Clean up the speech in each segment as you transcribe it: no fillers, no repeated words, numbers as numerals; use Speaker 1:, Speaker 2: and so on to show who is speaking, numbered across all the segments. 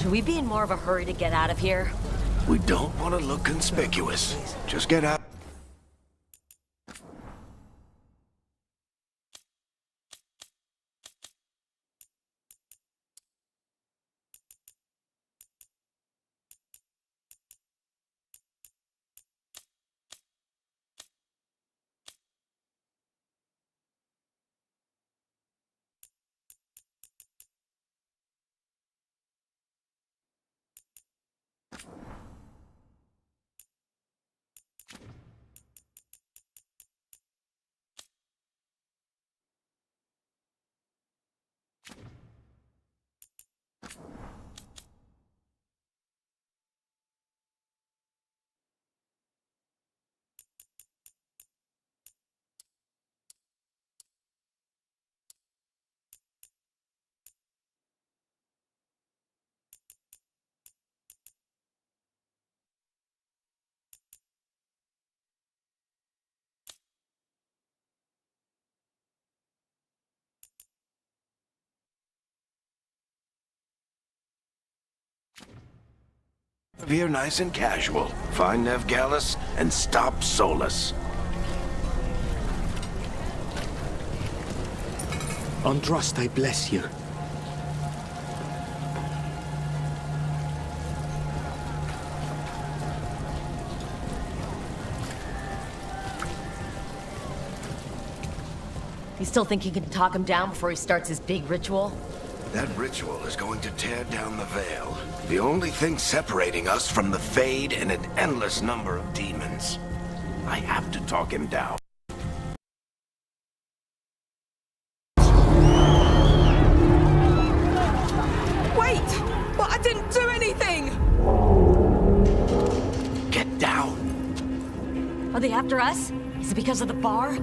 Speaker 1: Should we be in more of a hurry to get out of here?
Speaker 2: We don't want to look conspicuous. Just get out. Here nice and casual. Find Nevgalis and stop Solus.
Speaker 3: Andraste, I bless you.
Speaker 1: You still think you can talk him down before he starts his big ritual?
Speaker 2: That ritual is going to tear down the veil. The only thing separating us from the Fade and an endless number of demons. I have to talk him down.
Speaker 4: Wait! But I didn't do anything!
Speaker 2: Get down.
Speaker 1: Are they after us? Is it because of the bar?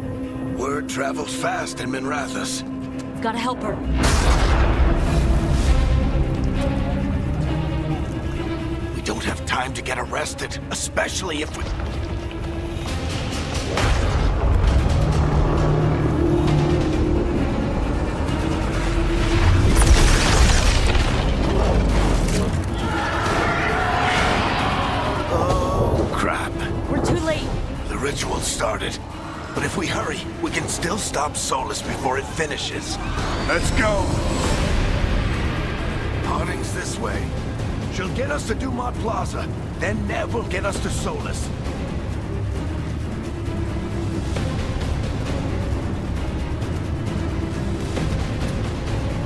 Speaker 2: Word travels fast in Minrathous.
Speaker 1: We've gotta help her.
Speaker 2: We don't have time to get arrested, especially if we... Oh, crap.
Speaker 1: We're too late.
Speaker 2: The ritual started. But if we hurry, we can still stop Solus before it finishes. Let's go! Parting's this way. She'll get us to Dumont Plaza, then Nev will get us to Solus.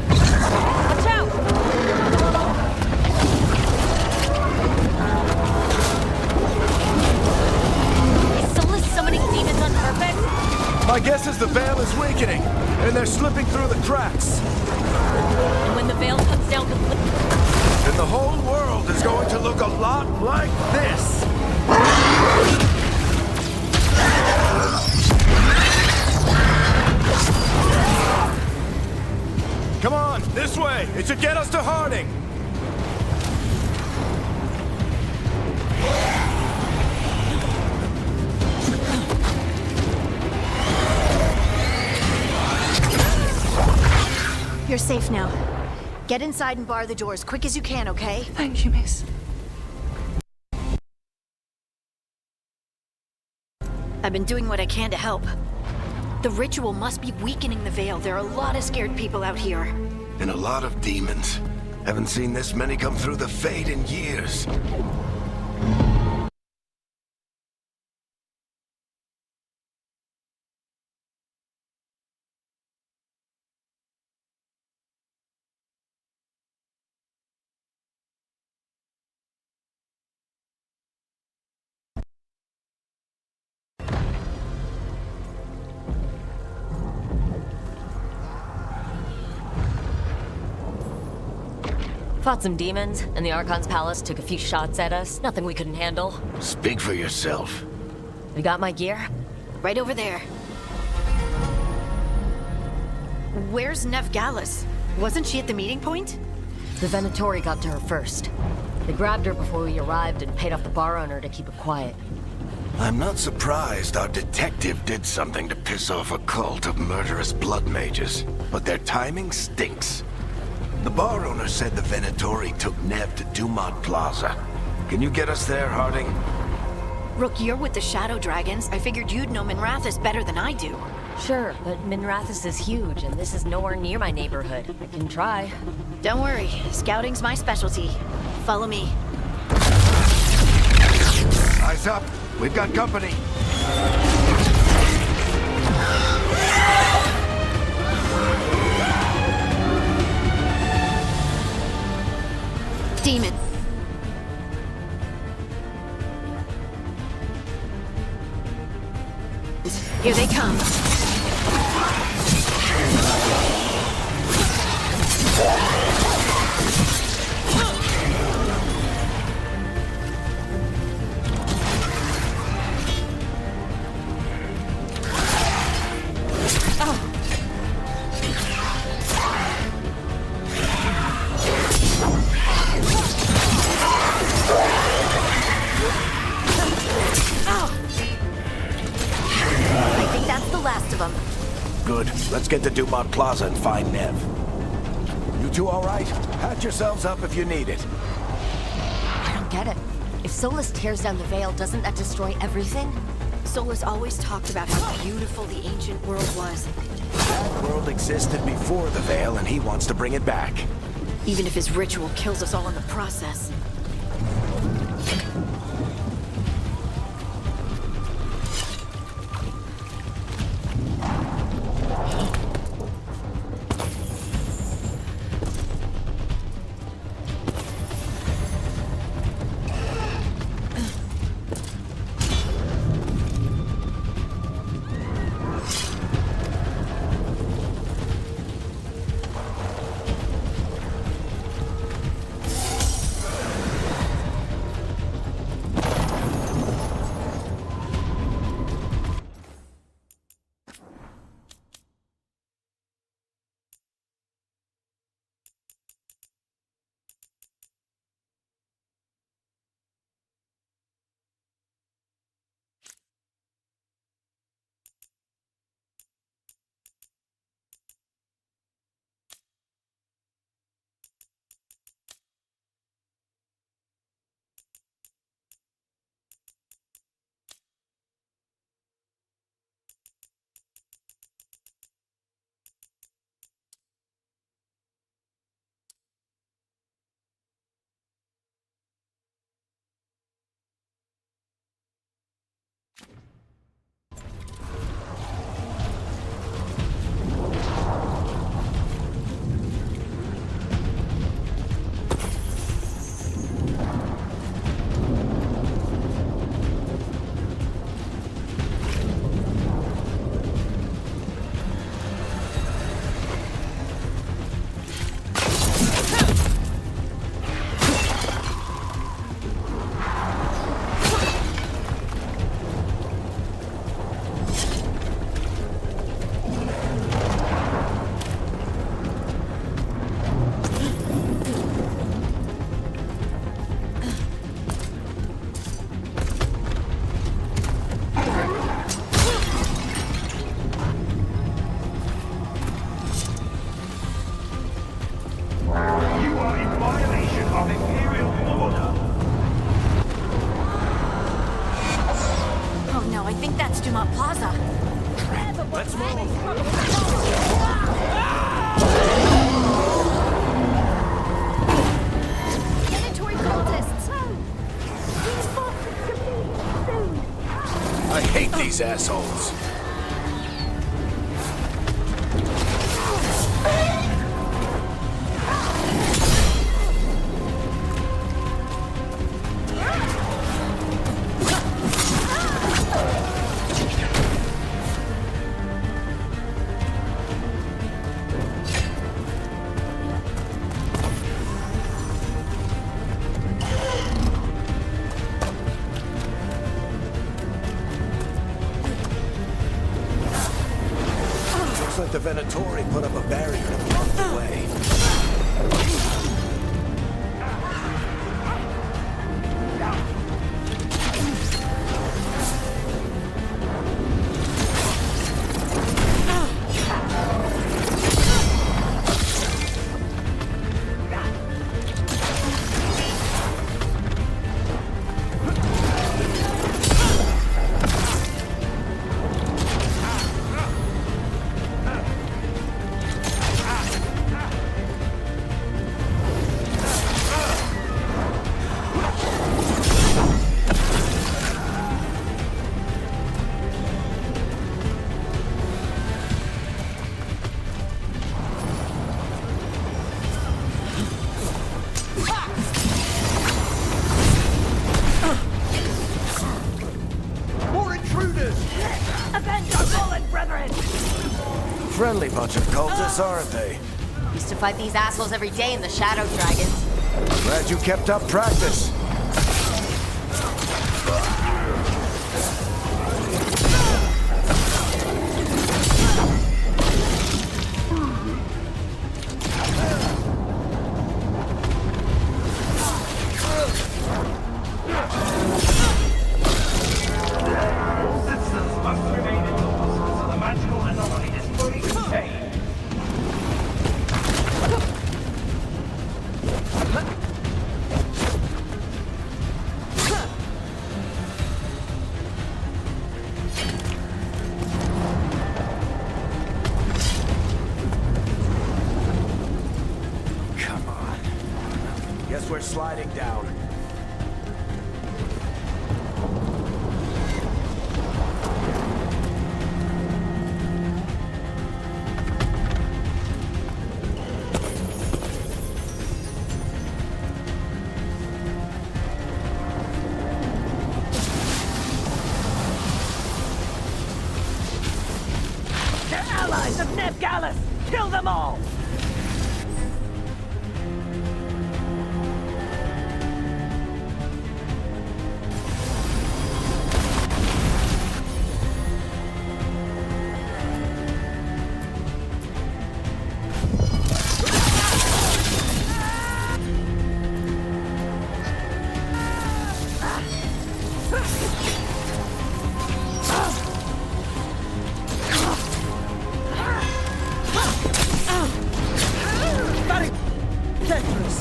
Speaker 1: Watch out! Is Solus summoning demons on purpose?
Speaker 5: My guess is the veil is weakening, and they're slipping through the cracks.
Speaker 1: And when the veil comes down completely...
Speaker 5: And the whole world is going to look a lot like this. Come on, this way. It should get us to Harding.
Speaker 6: You're safe now. Get inside and bar the door as quick as you can, okay?
Speaker 4: Thank you, miss.
Speaker 6: I've been doing what I can to help. The ritual must be weakening the veil. There are a lot of scared people out here.
Speaker 2: And a lot of demons. Haven't seen this many come through the Fade in years.
Speaker 1: Fought some demons, and the Archon's palace took a few shots at us. Nothing we couldn't handle.
Speaker 2: Speak for yourself.
Speaker 1: You got my gear?
Speaker 6: Right over there. Where's Nevgalis? Wasn't she at the meeting point?
Speaker 1: The Venatori got to her first. They grabbed her before we arrived and paid off the bar owner to keep it quiet.
Speaker 2: I'm not surprised our detective did something to piss off a cult of murderous blood mages, but their timing stinks. The bar owner said the Venatori took Nev to Dumont Plaza. Can you get us there, Harding?
Speaker 6: Rook, you're with the Shadow Dragons. I figured you'd know Minrathous better than I do.
Speaker 1: Sure, but Minrathous is huge, and this is nowhere near my neighborhood. I can try.
Speaker 6: Don't worry, scouting's my specialty. Follow me.
Speaker 2: Eyes up. We've got company.
Speaker 6: Demon. Here they come.
Speaker 2: Good. Let's get to Dumont Plaza and find Nev. You two all right? Patch yourselves up if you need it.
Speaker 1: I don't get it. If Solus tears down the Veil, doesn't that destroy everything?
Speaker 6: Solus always talked about how beautiful the ancient world was.
Speaker 2: That world existed before the Veil, and he wants to bring it back.
Speaker 6: Even if his ritual kills us all in the process.
Speaker 2: These assholes. The Venatori put up a barrier to block the way.
Speaker 5: friendly bunch of cultists, aren't they?
Speaker 1: Used to fight these assholes every day in the Shadow Dragons.
Speaker 5: Glad you kept up practice. Guess we're sliding down.
Speaker 7: They're allies of Ned Gallus! Kill them all!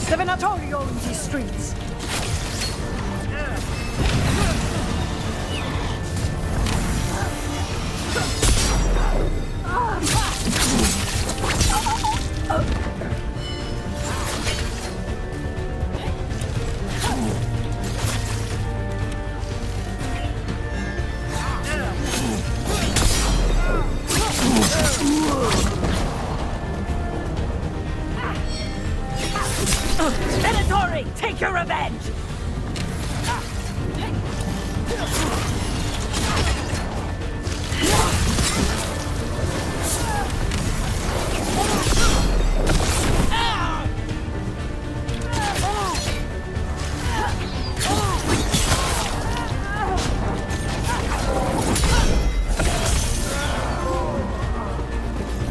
Speaker 7: The Venatorio in these streets. Venatori, take your revenge!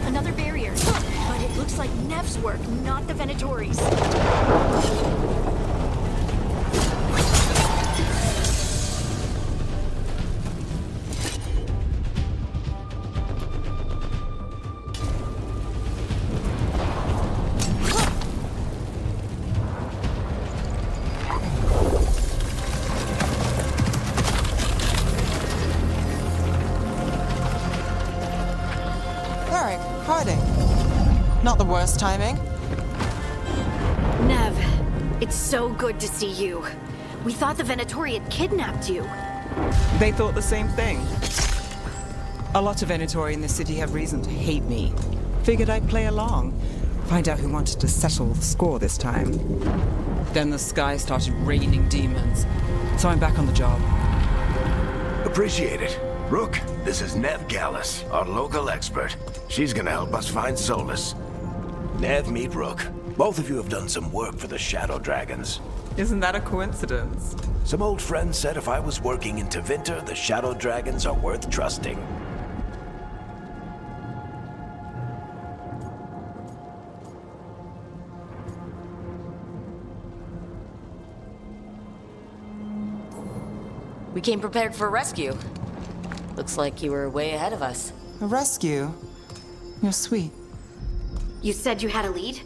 Speaker 6: Another barrier. But it looks like Nev's work, not the Venatori's.
Speaker 4: Eric, hiding. Not the worst timing.
Speaker 6: Nev, it's so good to see you. We thought the Venatori had kidnapped you.
Speaker 8: They thought the same thing. A lot of Venatori in the city have reason to hate me. Figured I'd play along. Find out who wanted to settle the score this time. Then the sky started raining demons. So I'm back on the job.
Speaker 2: Appreciate it. Rook, this is Nev Gallus, our local expert. She's gonna help us find Solus. Nev, meet Rook. Both of you have done some work for the Shadow Dragons.
Speaker 8: Isn't that a coincidence?
Speaker 2: Some old friends said if I was working in Tevinter, the Shadow Dragons are worth trusting.
Speaker 1: We came prepared for a rescue. Looks like you were way ahead of us.
Speaker 4: A rescue? You're sweet.
Speaker 6: You said you had a lead?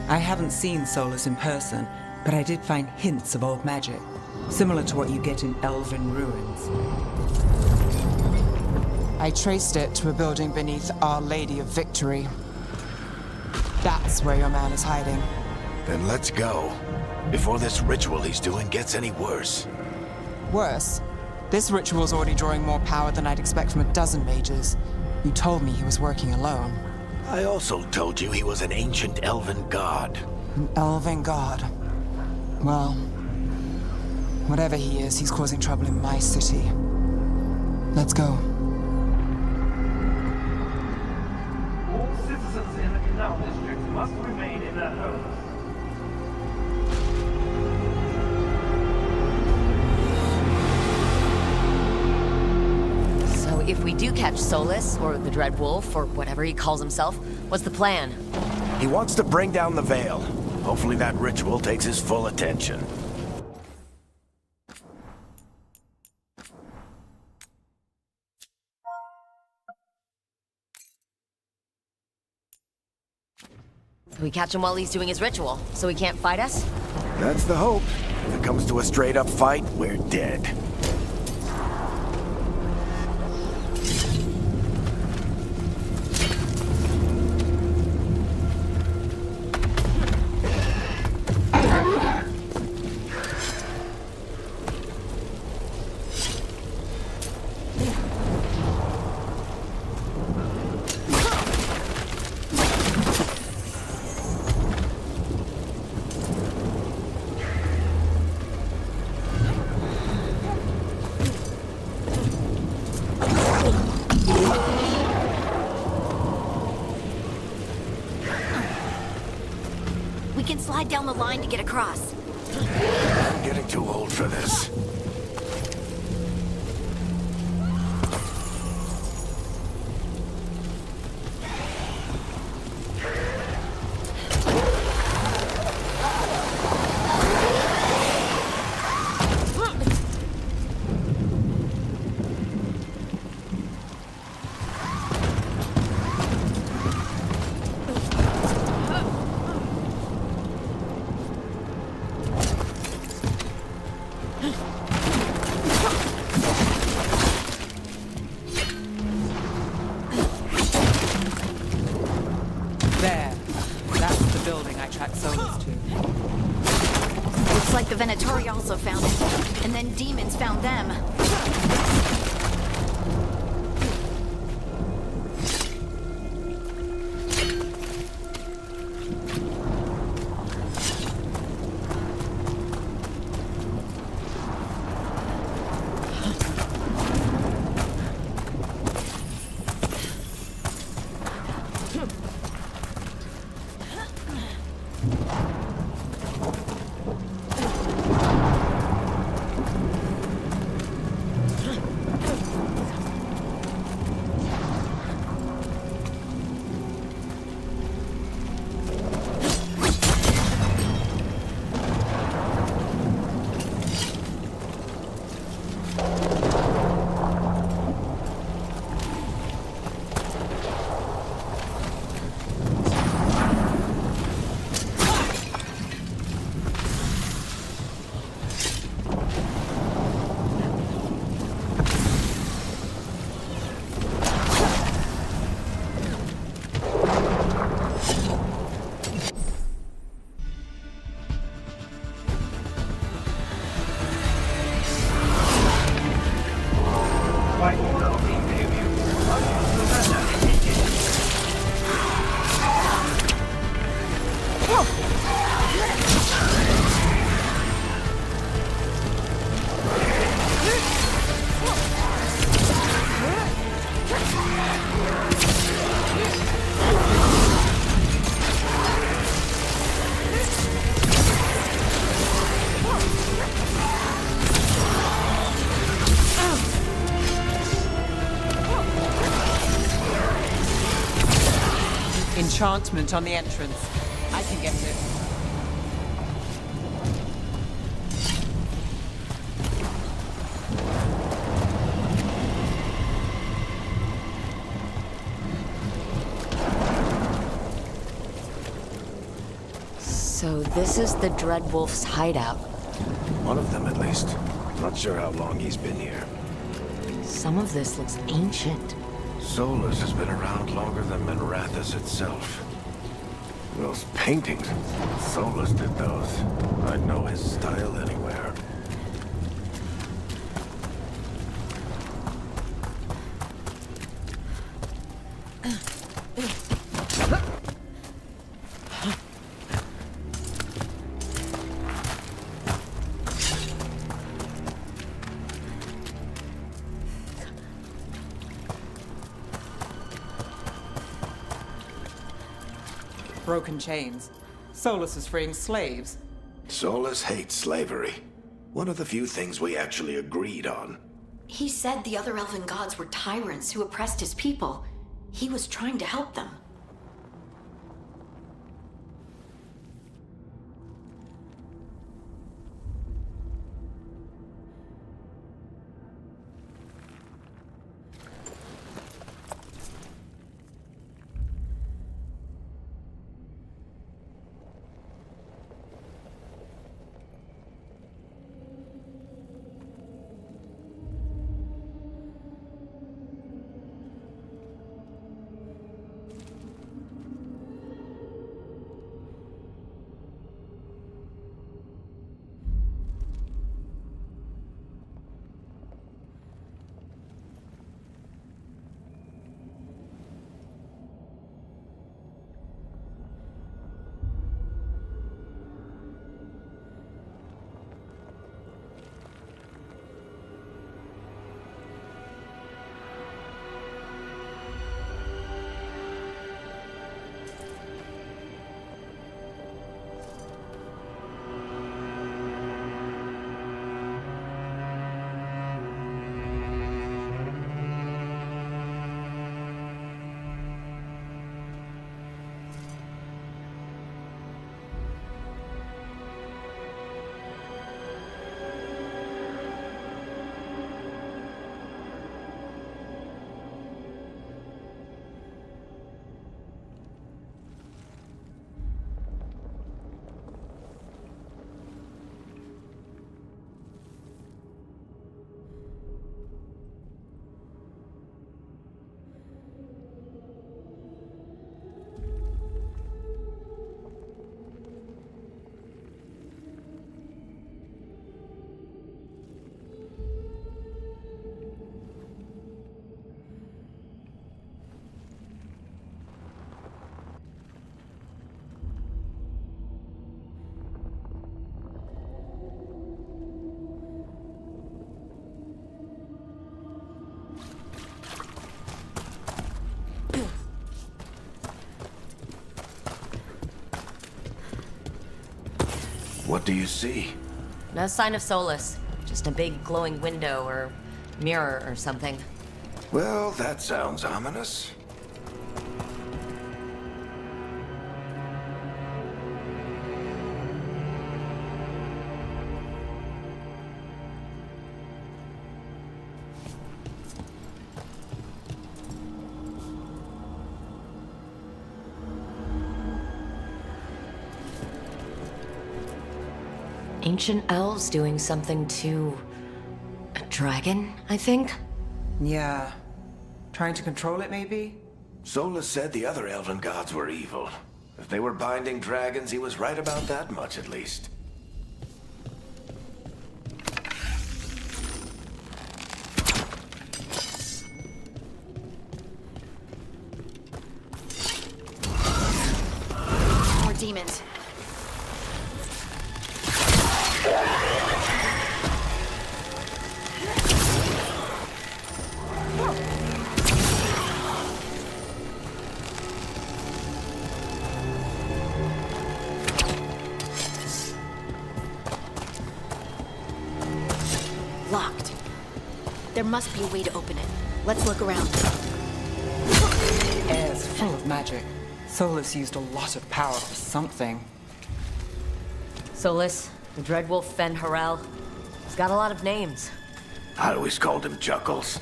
Speaker 8: I haven't seen Solus in person, but I did find hints of old magic, similar to what you get in elven ruins.
Speaker 4: I traced it to a building beneath Our Lady of Victory. That's where your man is hiding.
Speaker 2: Then let's go. Before this ritual he's doing gets any worse.
Speaker 4: Worse, this ritual's already drawing more power than I'd expect from a dozen mages. You told me he was working alone.
Speaker 2: I also told you he was an ancient elven god.
Speaker 4: An elven god. Well, Whatever he is, he's causing trouble in my city. Let's go.
Speaker 7: All citizens in the canal district must remain in their homes.
Speaker 1: So if we do catch Solus, or the Dread Wolf, or whatever he calls himself, what's the plan?
Speaker 2: He wants to bring down the veil. Hopefully that ritual takes his full attention.
Speaker 1: So we catch him while he's doing his ritual, so he can't fight us?
Speaker 2: That's the hope. If it comes to a straight-up fight, we're dead.
Speaker 6: We can slide down the line to get across.
Speaker 2: I'm getting too old for this.
Speaker 8: There. That's the building I tracked Solus to.
Speaker 6: Looks like the Venatori also found it. And then demons found them.
Speaker 8: Enchantment on the entrance. I can get it.
Speaker 1: So this is the Dread Wolf's hideout.
Speaker 2: One of them, at least. Not sure how long he's been here.
Speaker 1: Some of this looks ancient.
Speaker 2: Solus has been around longer than Minrathous itself. Those paintings, Solus did those. I'd know his style anywhere.
Speaker 8: broken chains. Solus is freeing slaves.
Speaker 2: Solus hates slavery. One of the few things we actually agreed on.
Speaker 6: He said the other elven gods were tyrants who oppressed his people. He was trying to help them.
Speaker 2: What do you see?
Speaker 1: No sign of Solus. Just a big glowing window or mirror or something.
Speaker 2: Well, that sounds ominous.
Speaker 1: Ancient elves doing something to a dragon, I think?
Speaker 8: Yeah. Trying to control it, maybe?
Speaker 2: Solus said the other elven gods were evil. If they were binding dragons, he was right about that much, at least.
Speaker 6: More demons. Locked. There must be a way to open it. Let's look around.
Speaker 8: Air's full of magic. Solus used a lot of power for something.
Speaker 1: Solus, the Dreadwolf Fen Harel. He's got a lot of names.
Speaker 2: I always called him Chuckles.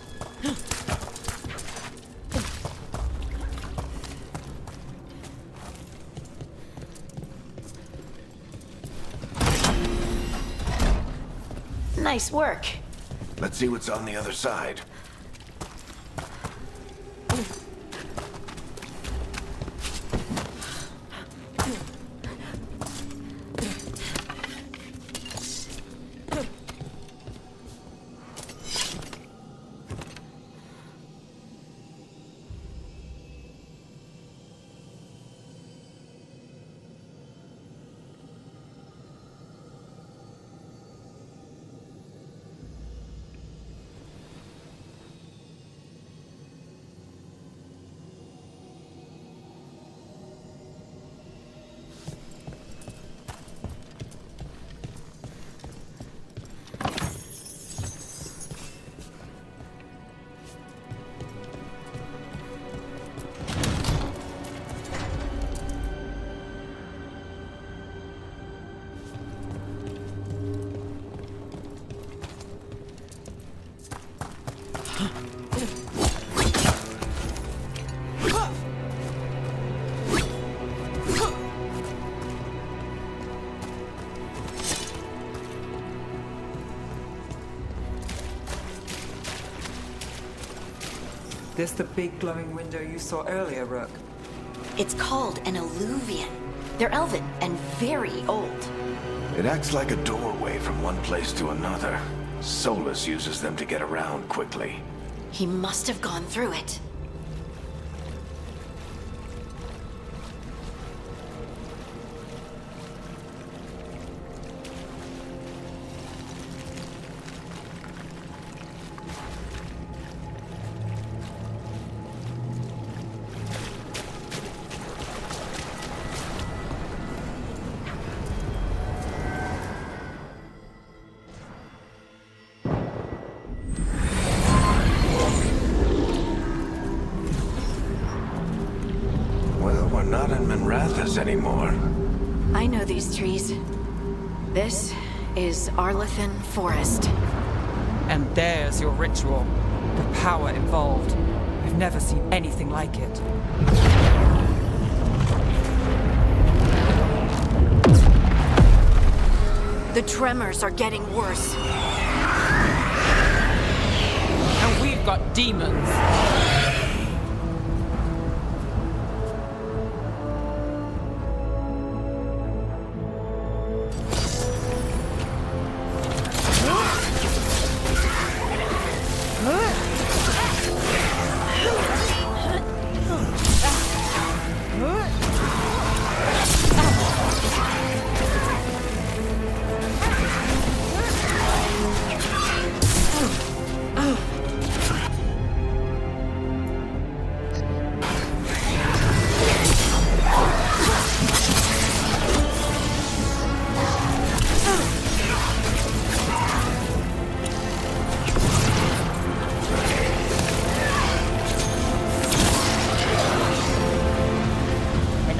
Speaker 6: Nice work.
Speaker 2: Let's see what's on the other side.
Speaker 8: This the big glowing window you saw earlier, Rook?
Speaker 6: It's called an alluvian. They're elven and very old.
Speaker 2: It acts like a doorway from one place to another. Solus uses them to get around quickly.
Speaker 6: He must have gone through it.
Speaker 2: Not in Minrathous anymore.
Speaker 6: I know these trees. This is Arlethan Forest.
Speaker 8: And there's your ritual. The power involved. I've never seen anything like it.
Speaker 6: The tremors are getting worse.
Speaker 8: And we've got demons.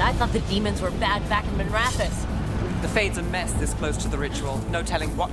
Speaker 1: I thought the demons were bad back in Minrathous.
Speaker 8: The Fade's a mess this close to the ritual. No telling what...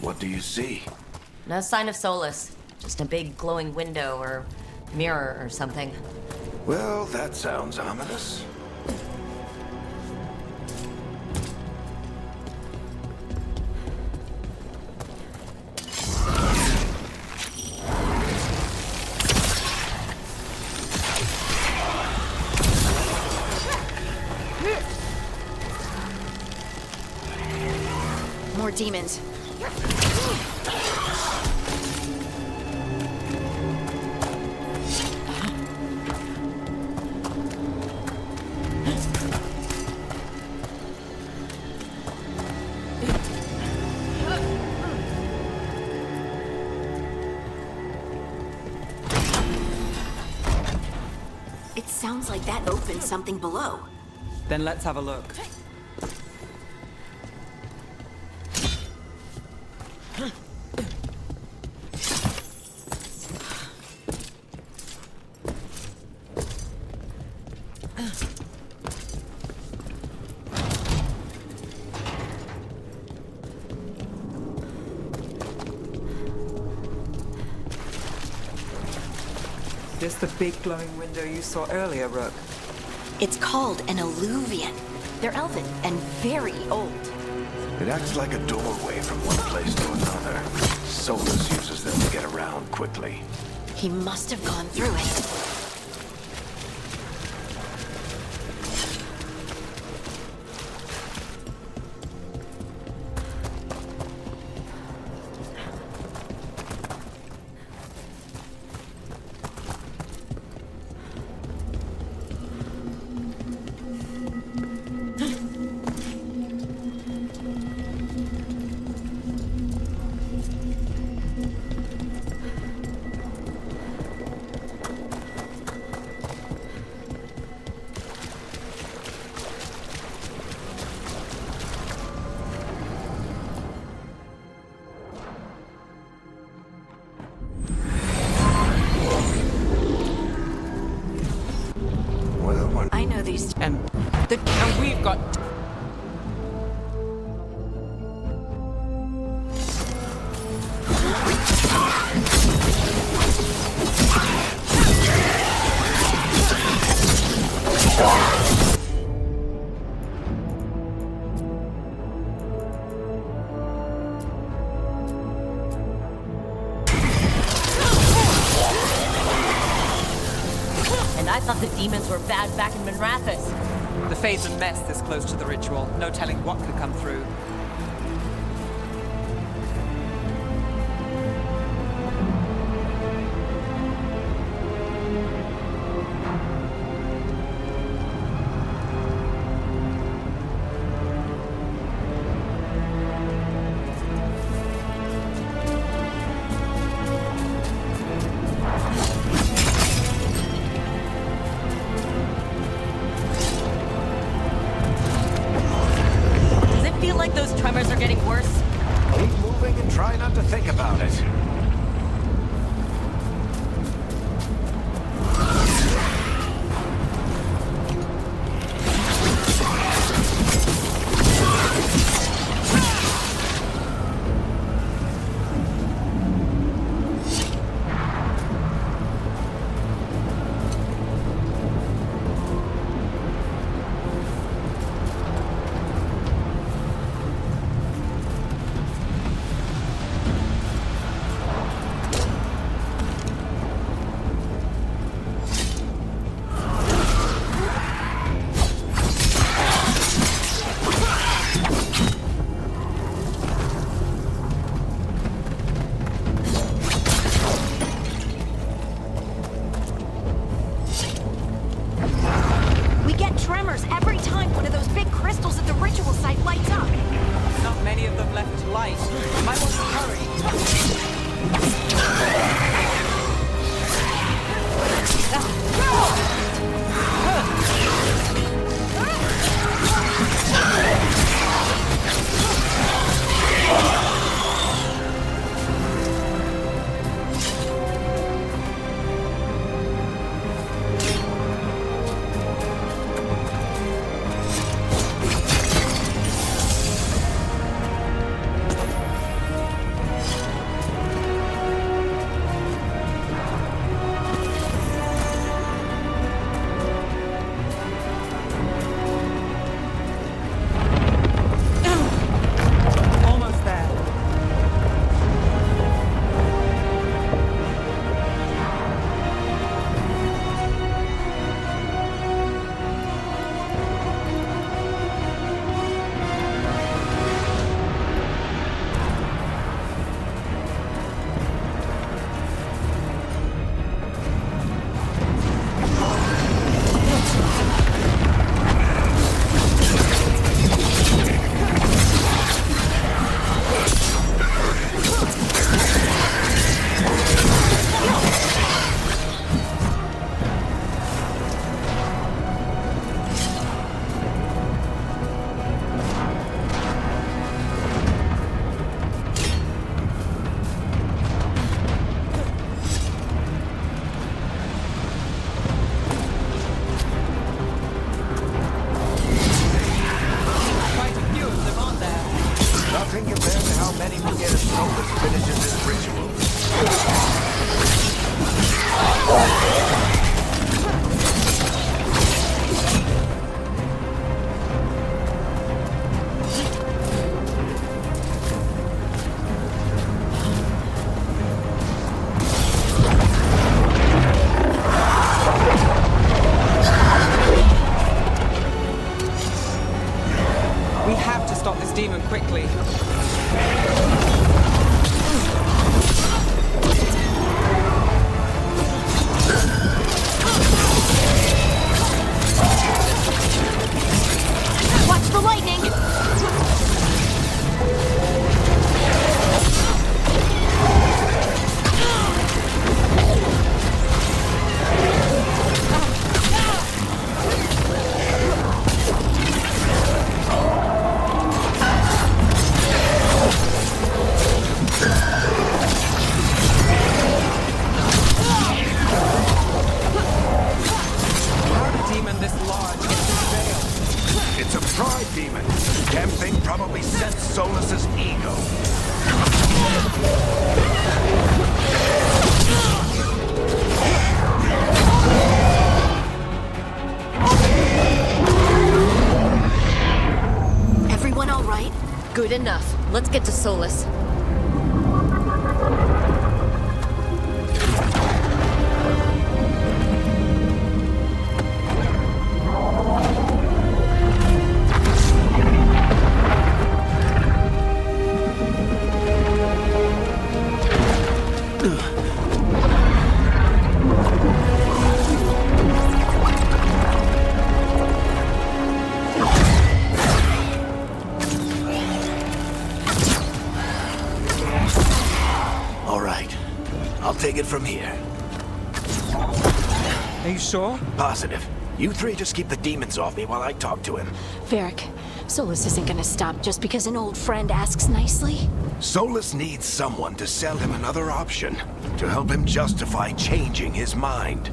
Speaker 2: What do you see?
Speaker 1: No sign of Solus. Just a big glowing window or mirror or something.
Speaker 2: Well, that sounds ominous.
Speaker 6: More demons. It sounds like that opened something below.
Speaker 8: Then let's have a look. This the big glowing window you saw earlier, Rook?
Speaker 6: It's called an alluvian. They're elven and very old.
Speaker 2: It acts like a doorway from one place to another. Solus uses them to get around quickly.
Speaker 6: He must have gone through it.
Speaker 4: got...
Speaker 1: And I thought the demons were bad back in Monrathis.
Speaker 8: The Fade's a mess this close to the ritual. No telling what could come through.
Speaker 1: Does it feel like those tremors are getting worse?
Speaker 2: Keep moving and try not to think about it.
Speaker 6: We get tremors every time one of those big crystals at the ritual site lights up.
Speaker 8: Not many of them left to light. Might want to hurry. Almost there. Quite a few of them, aren't there?
Speaker 2: Nothing compared to how many we get if Solus finishes this ritual.
Speaker 8: We have to stop this demon quickly.
Speaker 6: Watch the lightning!
Speaker 8: How did a demon this large get through the veil?
Speaker 2: It's a Solus's ego.
Speaker 6: Everyone all right?
Speaker 1: Good enough. Let's get to Solus.
Speaker 2: All right. I'll take it from here.
Speaker 8: Are you sure?
Speaker 2: Positive. You three just keep the demons off me while I talk to him.
Speaker 6: Varric, Solus isn't gonna stop just because an old friend asks nicely.
Speaker 2: Solus needs someone to sell him another option, to help him justify changing his mind.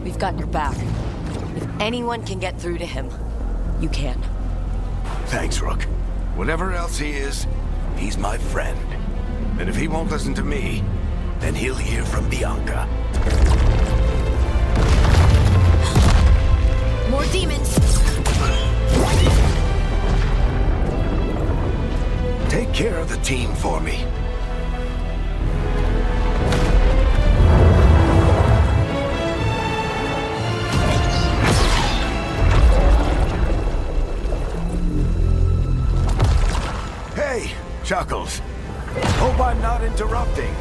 Speaker 1: We've got your back. If anyone can get through to him, you can.
Speaker 2: Thanks, Rook. Whatever else he is, he's my friend. And if he won't listen to me, then he'll hear from Bianca.
Speaker 6: More demons!
Speaker 2: Take care of the team for me. Hey, Chuckles. Hope I'm not interrupting.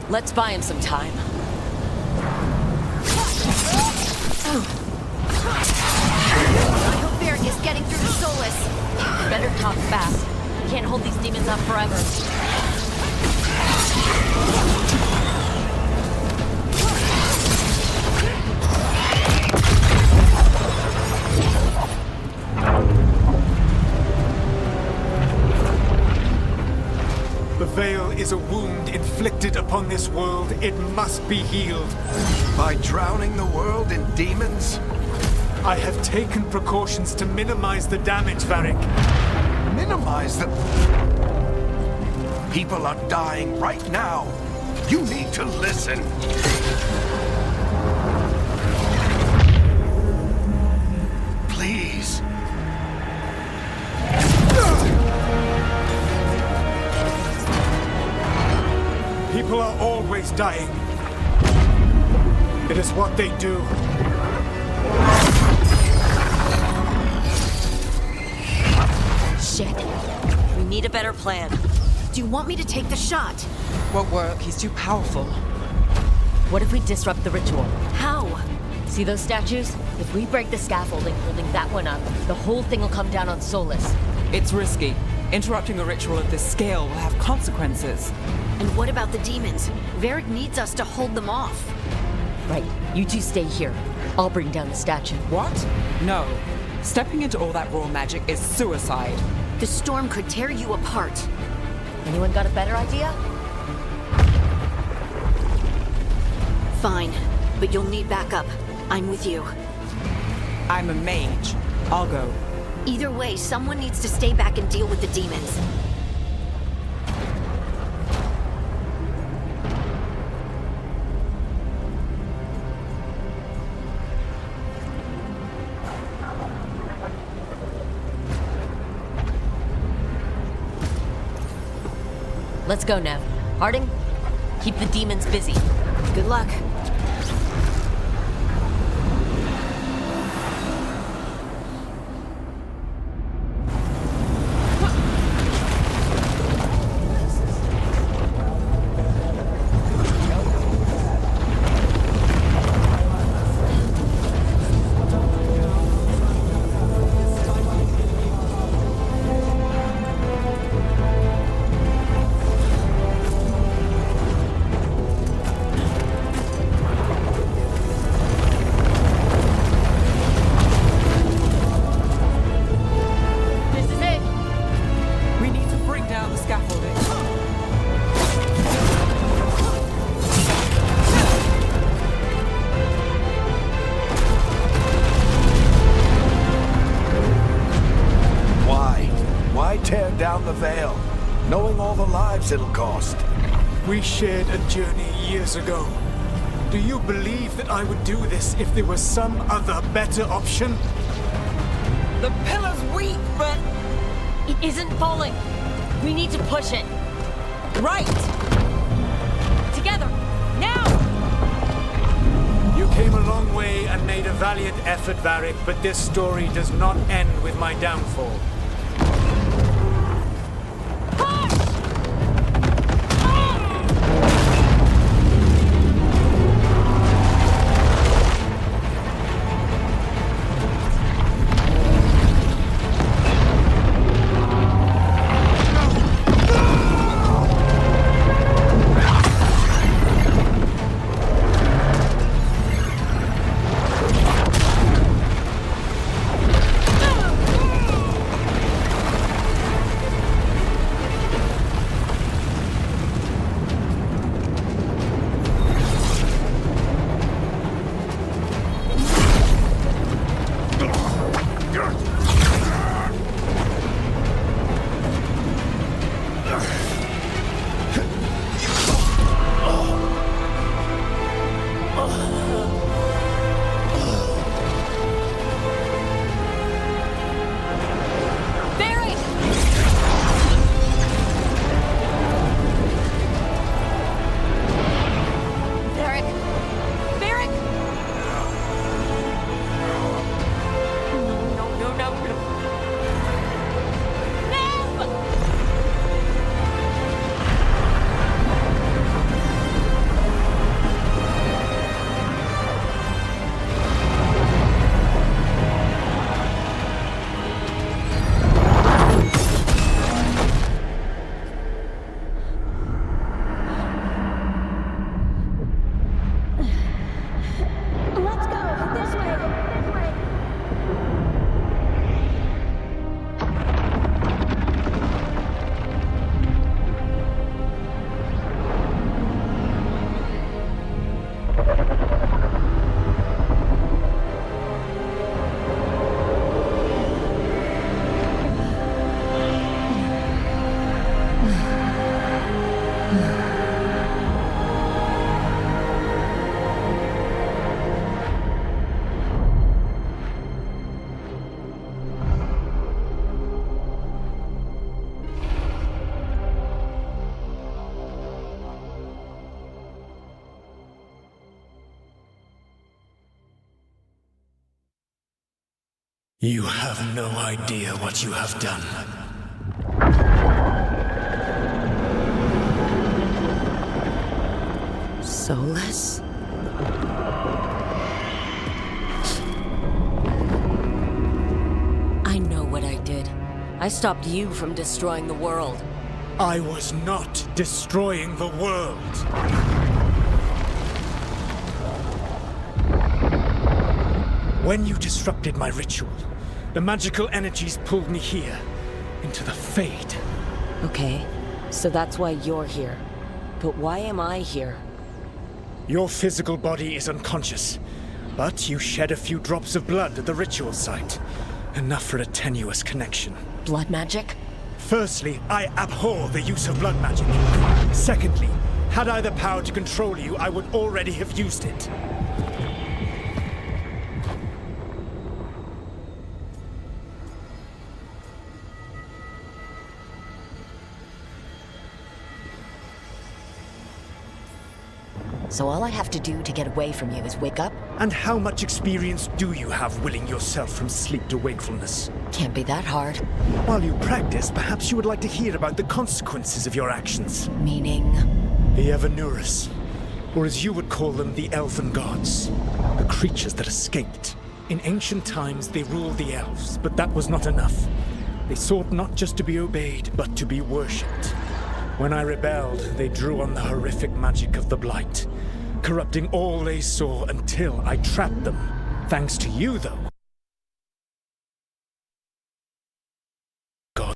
Speaker 1: Let's buy him some time.
Speaker 6: I hope Varric is getting through to Solus.
Speaker 1: Better talk fast. Can't hold these demons up forever.
Speaker 3: The veil is a wound inflicted upon this world. It must be healed.
Speaker 2: By drowning the world in demons?
Speaker 3: I have taken precautions to minimize the damage, Varric.
Speaker 2: Minimize the... People are dying right now. You need to listen. Please.
Speaker 3: People are always dying. It is what they do.
Speaker 1: Shit. We need a better plan.
Speaker 6: Do you want me to take the shot?
Speaker 8: Won't work. He's too powerful.
Speaker 1: What if we disrupt the ritual?
Speaker 6: How?
Speaker 1: See those statues? If we break the scaffolding holding that one up, the whole thing will come down on Solus.
Speaker 8: It's risky. Interrupting a ritual of this scale will have consequences.
Speaker 6: And what about the demons? Varric needs us to hold them off.
Speaker 1: Right, you two stay here. I'll bring down the statue.
Speaker 8: What? No. Stepping into all that raw magic is suicide.
Speaker 6: The storm could tear you apart.
Speaker 1: Anyone got a better idea?
Speaker 6: Fine, but you'll need backup. I'm with you.
Speaker 8: I'm a mage. I'll go.
Speaker 6: Either way, someone needs to stay back and deal with the demons.
Speaker 1: Let's go, Nev. Harding, keep the demons busy.
Speaker 6: Good luck.
Speaker 1: This is it.
Speaker 8: We need to bring down the scaffolding.
Speaker 5: Why? Why tear down the veil, knowing all the lives it'll cost?
Speaker 3: We shared a journey years ago. Do you believe that I would do this if there was some other better option?
Speaker 8: The pillar's weak, but
Speaker 1: It isn't falling. We need to push it.
Speaker 8: right.
Speaker 1: Together. Now!
Speaker 3: You came a long way and made a valiant effort, Varric, but this story does not end with my downfall.
Speaker 1: Barry! Derek! Barrick! No. Nev!
Speaker 6: Let's go! This way!
Speaker 3: You have no idea what you have done.
Speaker 1: Solus? I know what I did. I stopped you from destroying the world.
Speaker 3: I was not destroying the world. When you disrupted my ritual, the magical energies pulled me here, into the Fade.
Speaker 1: Okay, so that's why you're here. But why am I here?
Speaker 3: Your physical body is unconscious, but you shed a few drops of blood at the ritual site. Enough for a tenuous connection.
Speaker 1: Blood magic?
Speaker 3: Firstly, I abhor the use of blood magic. Secondly, had I the power to control you, I would already have used it.
Speaker 1: So all I have to do to get away from you is wake up?
Speaker 3: And how much experience do you have willing yourself from sleep to wakefulness?
Speaker 1: Can't be that hard.
Speaker 3: While you practice, perhaps you would like to hear about the consequences of your actions.
Speaker 1: Meaning?
Speaker 3: The Evanurus, or as you would call them, the Elven Gods. The creatures that escaped. In ancient times, they ruled the elves, but that was not enough. They sought not just to be obeyed, but to be worshipped. When I rebelled, they drew on the horrific magic of the Blight, corrupting all they saw until I trapped them. Thanks to you, though. God.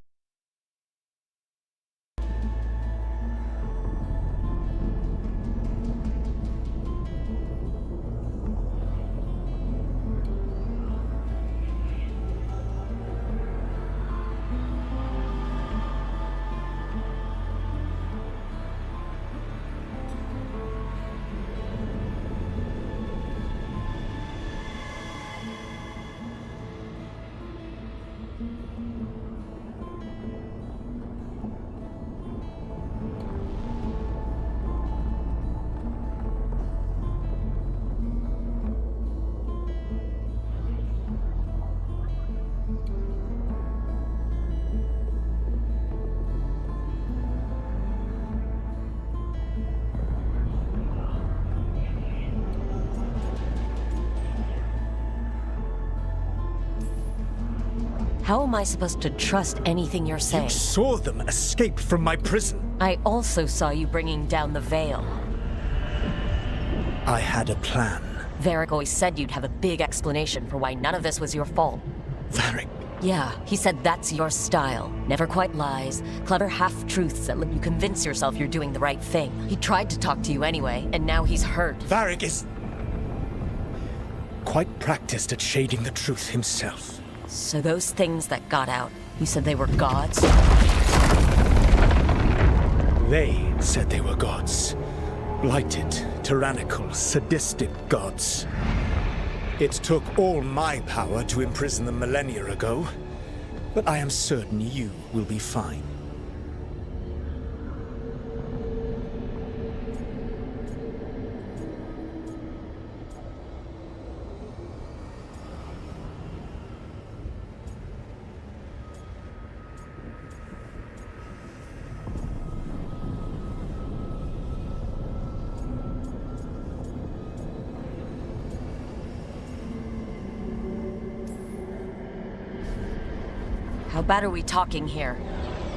Speaker 1: How am I supposed to trust anything you're saying?
Speaker 3: You saw them escape from my prison.
Speaker 1: I also saw you bringing down the veil.
Speaker 3: I had a plan.
Speaker 1: Varric always said you'd have a big explanation for why none of this was your fault.
Speaker 3: Varric.
Speaker 1: Yeah, he said that's your style. Never quite lies, clever half-truths that let you convince yourself you're doing the right thing. He tried to talk to you anyway, and now he's hurt.
Speaker 3: Varric is quite practiced at shading the truth himself.
Speaker 1: So those things that got out, you said they were gods?
Speaker 3: They said they were gods. Blighted, tyrannical, sadistic gods. It took all my power to imprison them millennia ago, but I am certain you will be fine.
Speaker 1: How bad are we talking here?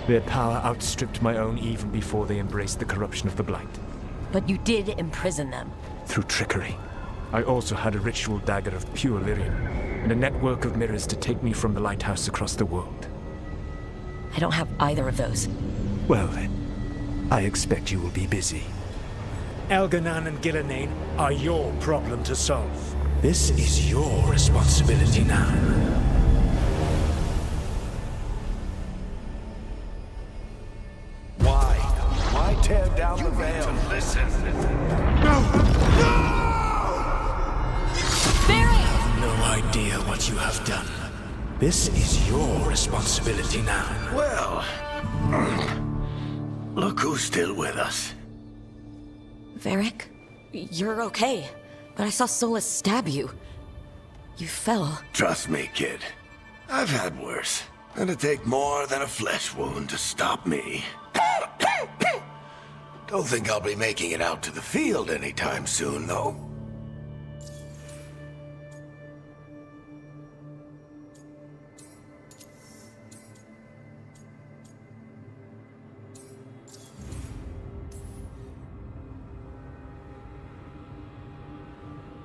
Speaker 3: Their power outstripped my own even before they embraced the corruption of the Blight.
Speaker 1: But you did imprison them.
Speaker 3: Through trickery. I also had a ritual dagger of pure lyrium, and a network of mirrors to take me from the lighthouse across the world.
Speaker 1: I don't have either of those.
Speaker 3: Well then, I expect you will be busy. Elganan and Gillenane are your problem to solve. This is your responsibility now.
Speaker 5: Why tear down the veil?
Speaker 2: Listen.
Speaker 3: No idea what you have done. This is your responsibility now.
Speaker 2: Well, look who's still with us.
Speaker 1: Varric, you're okay. But I saw Solus stab you. You fell.
Speaker 2: Trust me, kid. I've had worse. It'd take more than a flesh wound to stop me. Don't think I'll be making it out to the field anytime soon, though.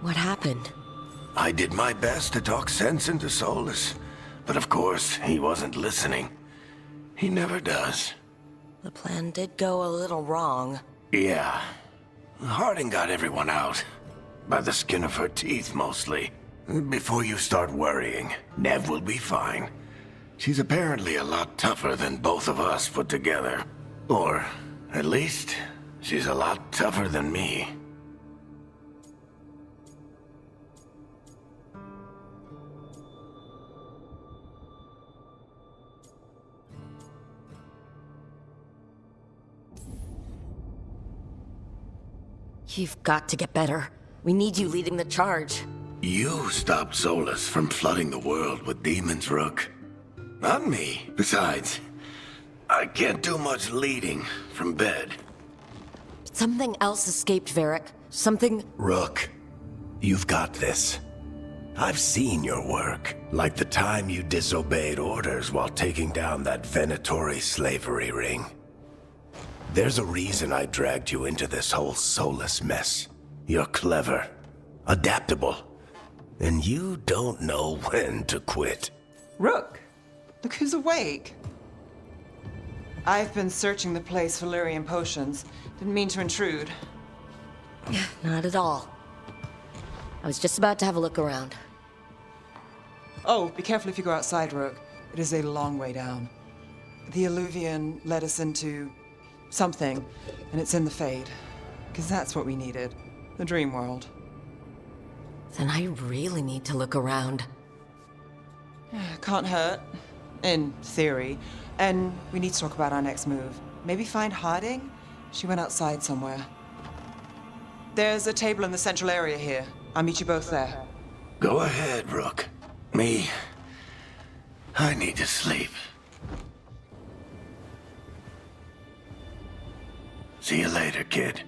Speaker 1: What happened?
Speaker 2: I did my best to talk sense into Solus, but of course, he wasn't listening. He never does.
Speaker 1: The plan did go a little wrong.
Speaker 2: Yeah. Harding got everyone out. By the skin of her teeth, mostly. Before you start worrying, Nev will be fine. She's apparently a lot tougher than both of us put together. Or, at least, she's a lot tougher than me.
Speaker 1: You've got to get better. We need you leading the charge.
Speaker 2: You stopped Solus from flooding the world with demons, Rook. Not me. Besides, I can't do much leading from bed.
Speaker 1: Something else escaped, Varric. Something...
Speaker 2: Rook, you've got this. I've seen your work, like the time you disobeyed orders while taking down that Venatori slavery ring. There's a reason I dragged you into this whole Solus mess. You're clever, adaptable, and you don't know when to quit.
Speaker 8: Rook, look who's awake. I've been searching the place for Lyrian potions. Didn't mean to intrude.
Speaker 1: Not at all. I was just about to have a look around.
Speaker 8: Oh, be careful if you go outside, Rook. It is a long way down. The Alluvian led us into something, and it's in the Fade. Because that's what we needed. The dream world.
Speaker 1: Then I really need to look around.
Speaker 8: Can't hurt. In theory. And we need to talk about our next move. Maybe find Harding? She went outside somewhere. There's a table in the central area here. I'll meet you both there.
Speaker 2: Go ahead, Rook. I need to sleep. See you later, kid.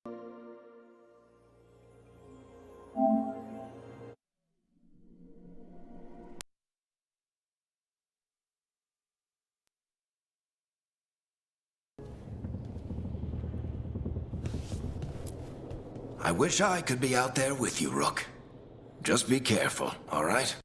Speaker 2: I wish I could be out there with you, Rook. Just be careful, all right?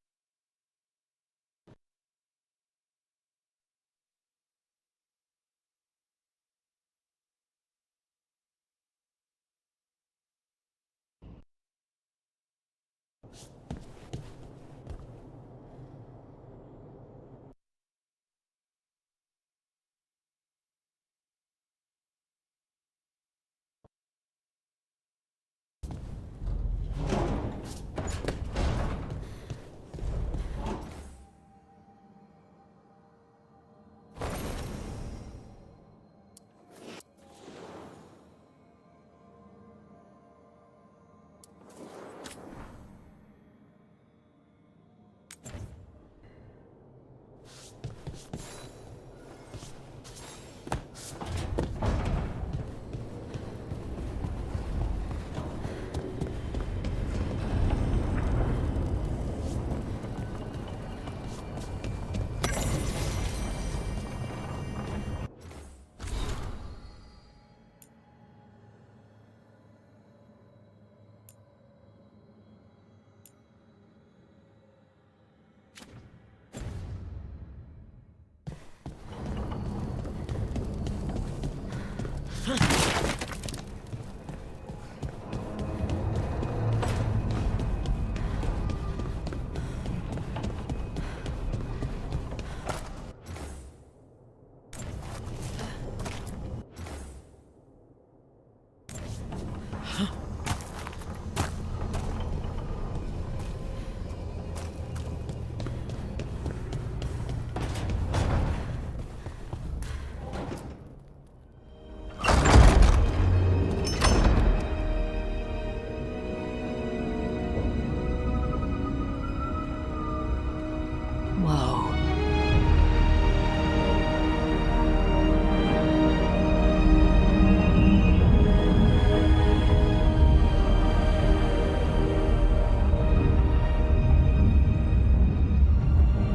Speaker 1: Whoa.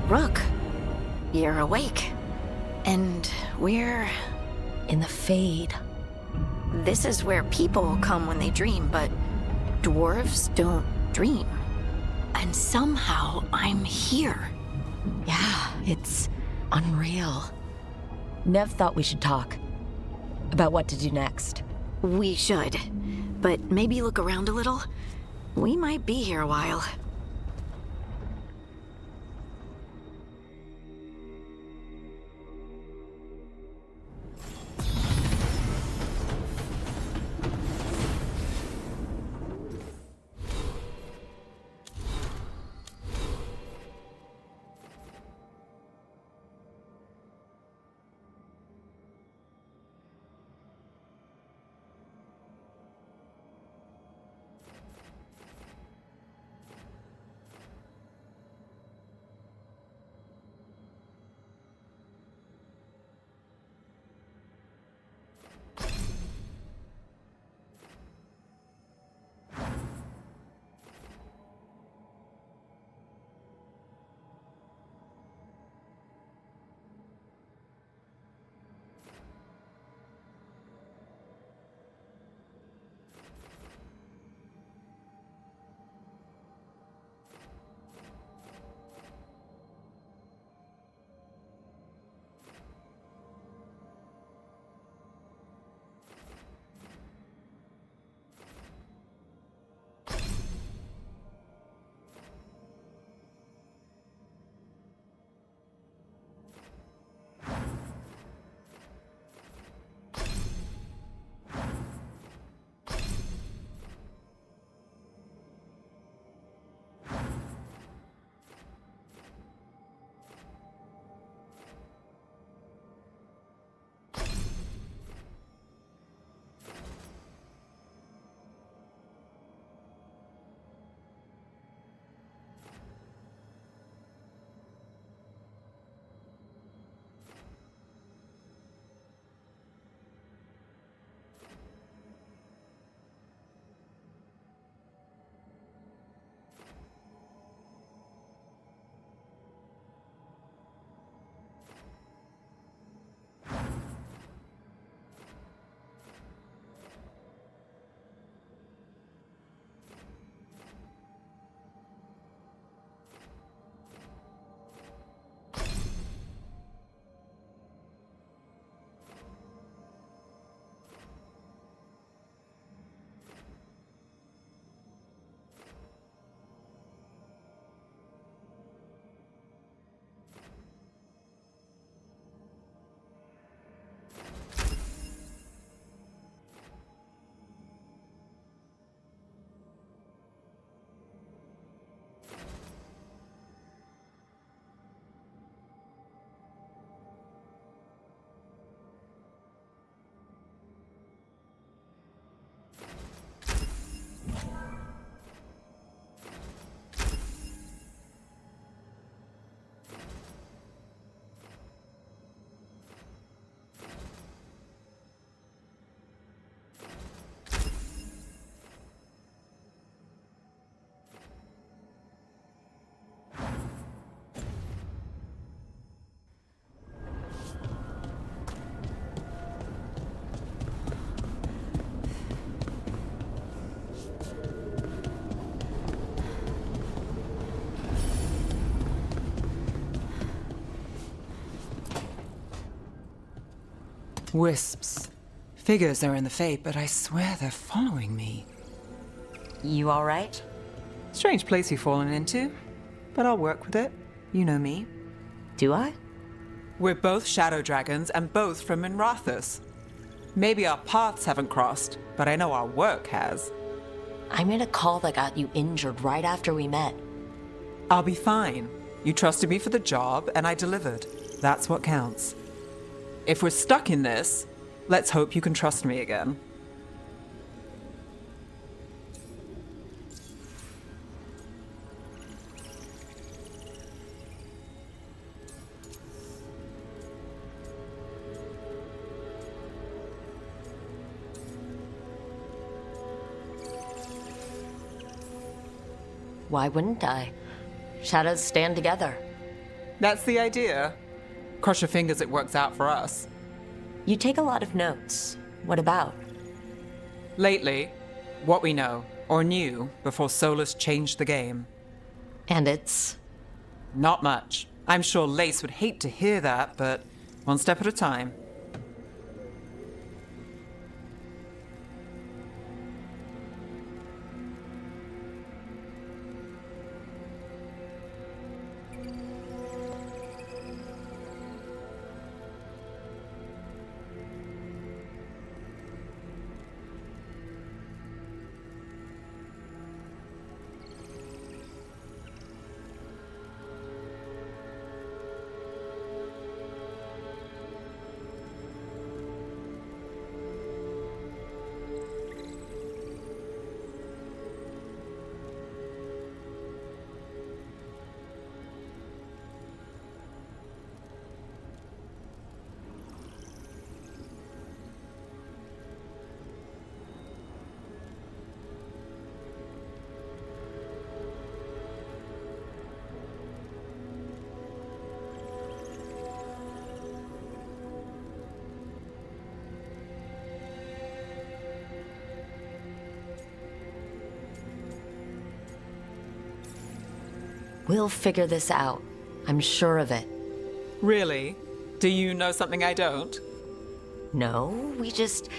Speaker 6: Rook, you're awake. And we're...
Speaker 1: In the Fade.
Speaker 6: This is where people come when they dream, but dwarves don't dream. And somehow I'm here.
Speaker 1: Yeah, it's unreal. Nev thought we should talk. About what to do next.
Speaker 6: We should. But maybe look around a little. We might be here a while.
Speaker 8: Wisps. Figures are in the Fate, but I swear they're following me.
Speaker 1: You alright?
Speaker 8: Strange place you've fallen into, but I'll work with it. You know me.
Speaker 1: Do I?
Speaker 8: We're both shadow dragons and both from Minrathous. Maybe our paths haven't crossed, but I know our work has.
Speaker 1: I made a call that got you injured right after we met.
Speaker 8: I'll be fine. You trusted me for the job, and I delivered. That's what counts. If we're stuck in this, let's hope you can trust me again.
Speaker 1: Why wouldn't I? Shadows stand together.
Speaker 8: That's the idea. Cross your fingers it works out for us.
Speaker 1: You take a lot of notes. What about?
Speaker 8: Lately, what we know, or knew, before Solus changed the game.
Speaker 1: And it's...
Speaker 8: Not much. I'm sure Lace would hate to hear that, but one step at a time.
Speaker 1: We'll figure this out. I'm sure of it.
Speaker 8: Really? Do you know something I don't?
Speaker 1: No, we just...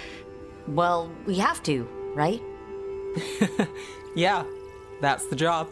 Speaker 1: Well, we have to, right?
Speaker 8: Yeah, that's the job.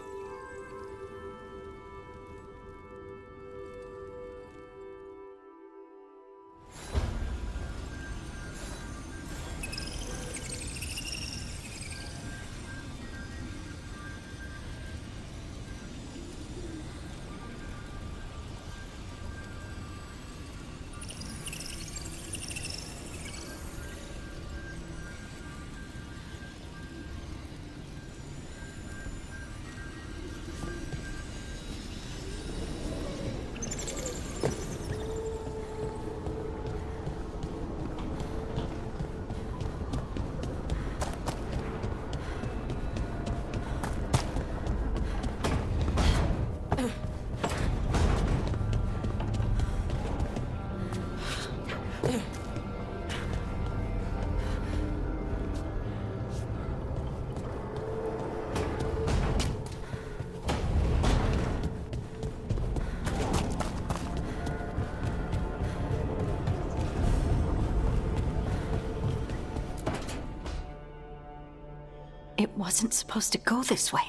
Speaker 6: It wasn't supposed to go this way.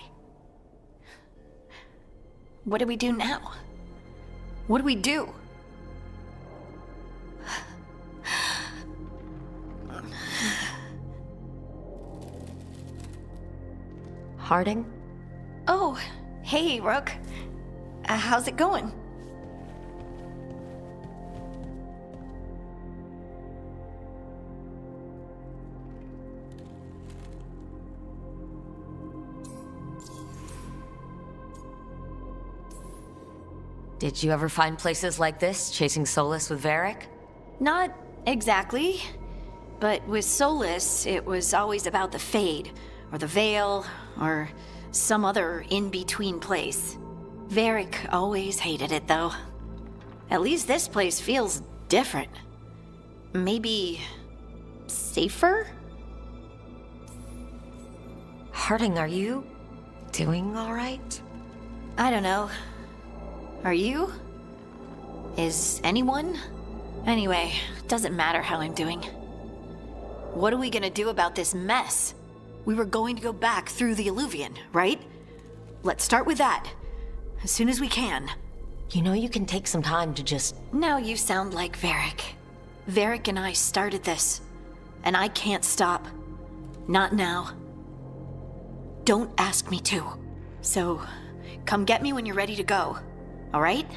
Speaker 6: What do we do now? What do we do?
Speaker 1: Harding?
Speaker 6: Oh, hey, Rook. How's it going?
Speaker 1: Did you ever find places like this, chasing Solus with Varric?
Speaker 6: Not exactly. But with Solus, it was always about the Fade, or the Veil, or some other in-between place. Varric always hated it, though. At least this place feels different. Maybe... safer?
Speaker 1: Harding, are you doing all right?
Speaker 6: I don't know. Are you? Is anyone? Anyway, doesn't matter how I'm doing. What are we gonna do about this mess? We were going to go back through the Illuvian, right? Let's start with that. As soon as we can.
Speaker 1: You know you can take some time to just...
Speaker 6: Now you sound like Varric. Varric and I started this. And I can't stop. Not now. Don't ask me to. So, come get me when you're ready to go. Alright?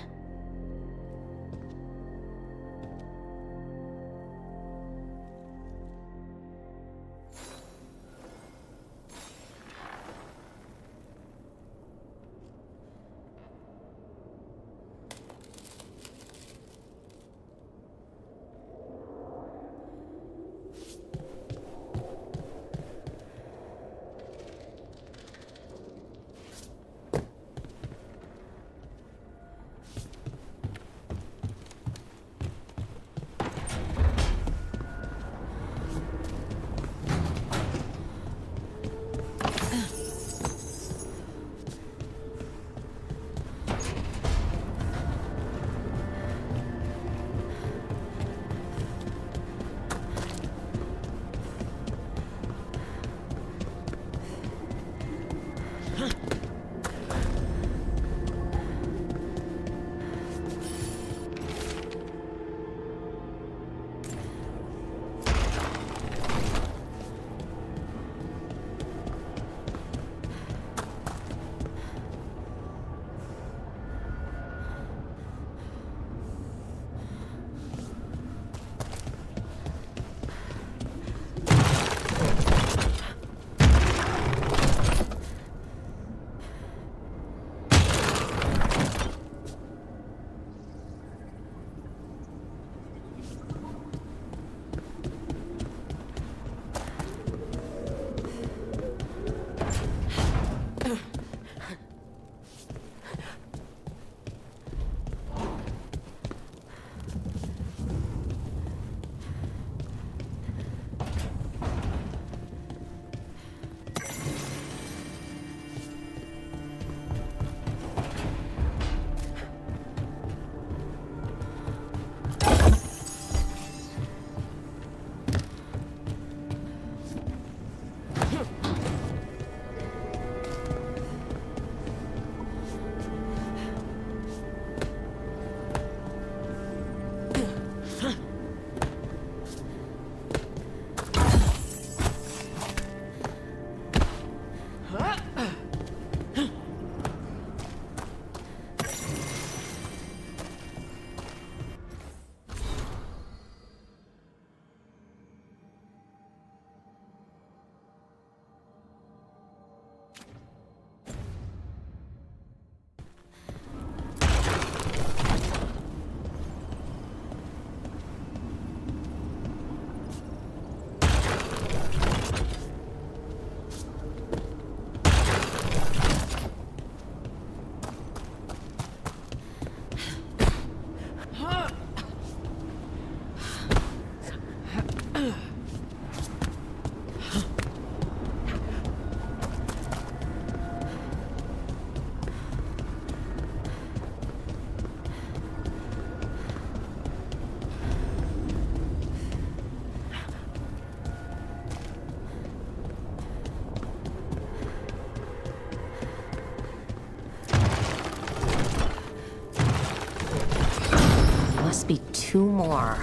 Speaker 1: Be two more.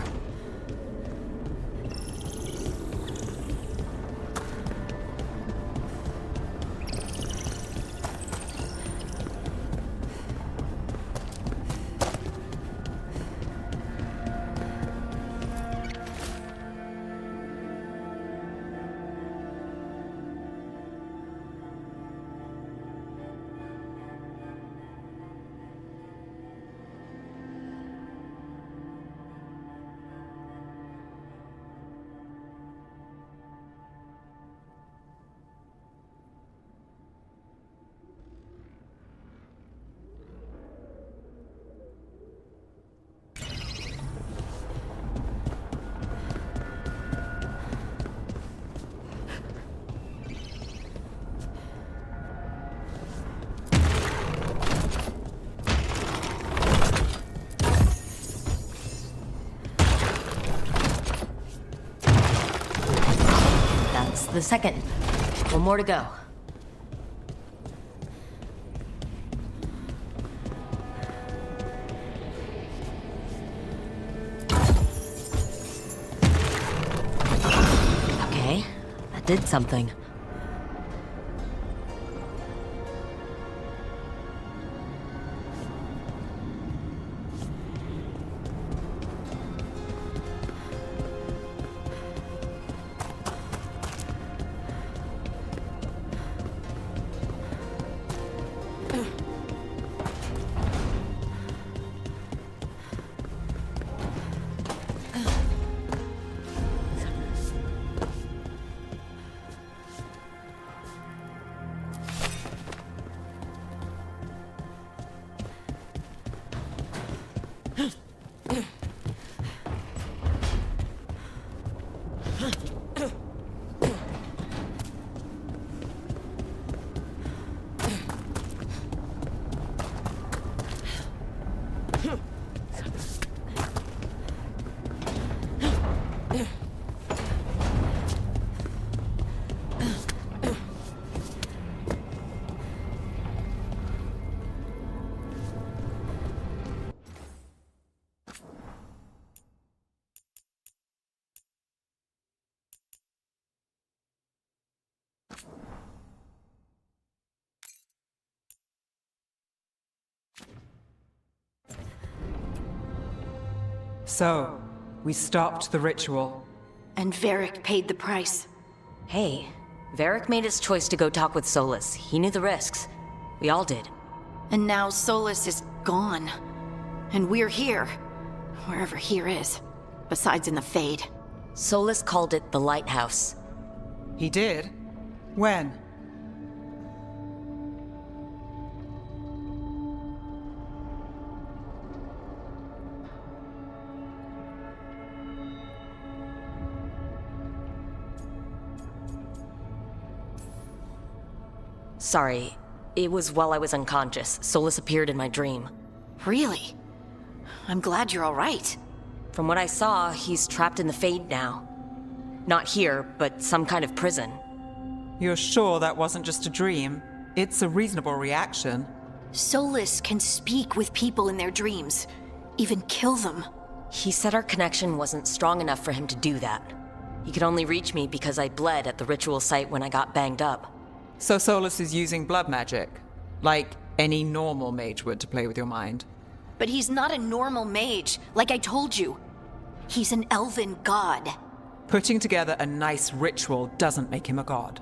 Speaker 1: The second. One more to go. Okay, that did something.
Speaker 8: So, we stopped the ritual.
Speaker 6: And Varric paid the price.
Speaker 1: Hey, Varric made his choice to go talk with Solus. He knew the risks. We all did.
Speaker 6: And now Solus is gone. And we're here. Wherever here is. Besides in the Fade.
Speaker 1: Solus called it the Lighthouse.
Speaker 8: He did? When?
Speaker 1: Sorry, it was while I was unconscious. Solus appeared in my dream.
Speaker 6: Really? I'm glad you're alright.
Speaker 1: From what I saw, he's trapped in the Fade now. Not here, but some kind of prison.
Speaker 8: You're sure that wasn't just a dream? It's a reasonable reaction.
Speaker 6: Solus can speak with people in their dreams. Even kill them.
Speaker 1: He said our connection wasn't strong enough for him to do that. He could only reach me because I bled at the ritual site when I got banged up.
Speaker 8: So Solus is using blood magic, like any normal mage would to play with your mind.
Speaker 6: But he's not a normal mage, like I told you. He's an elven god.
Speaker 8: Putting together a nice ritual doesn't make him a god.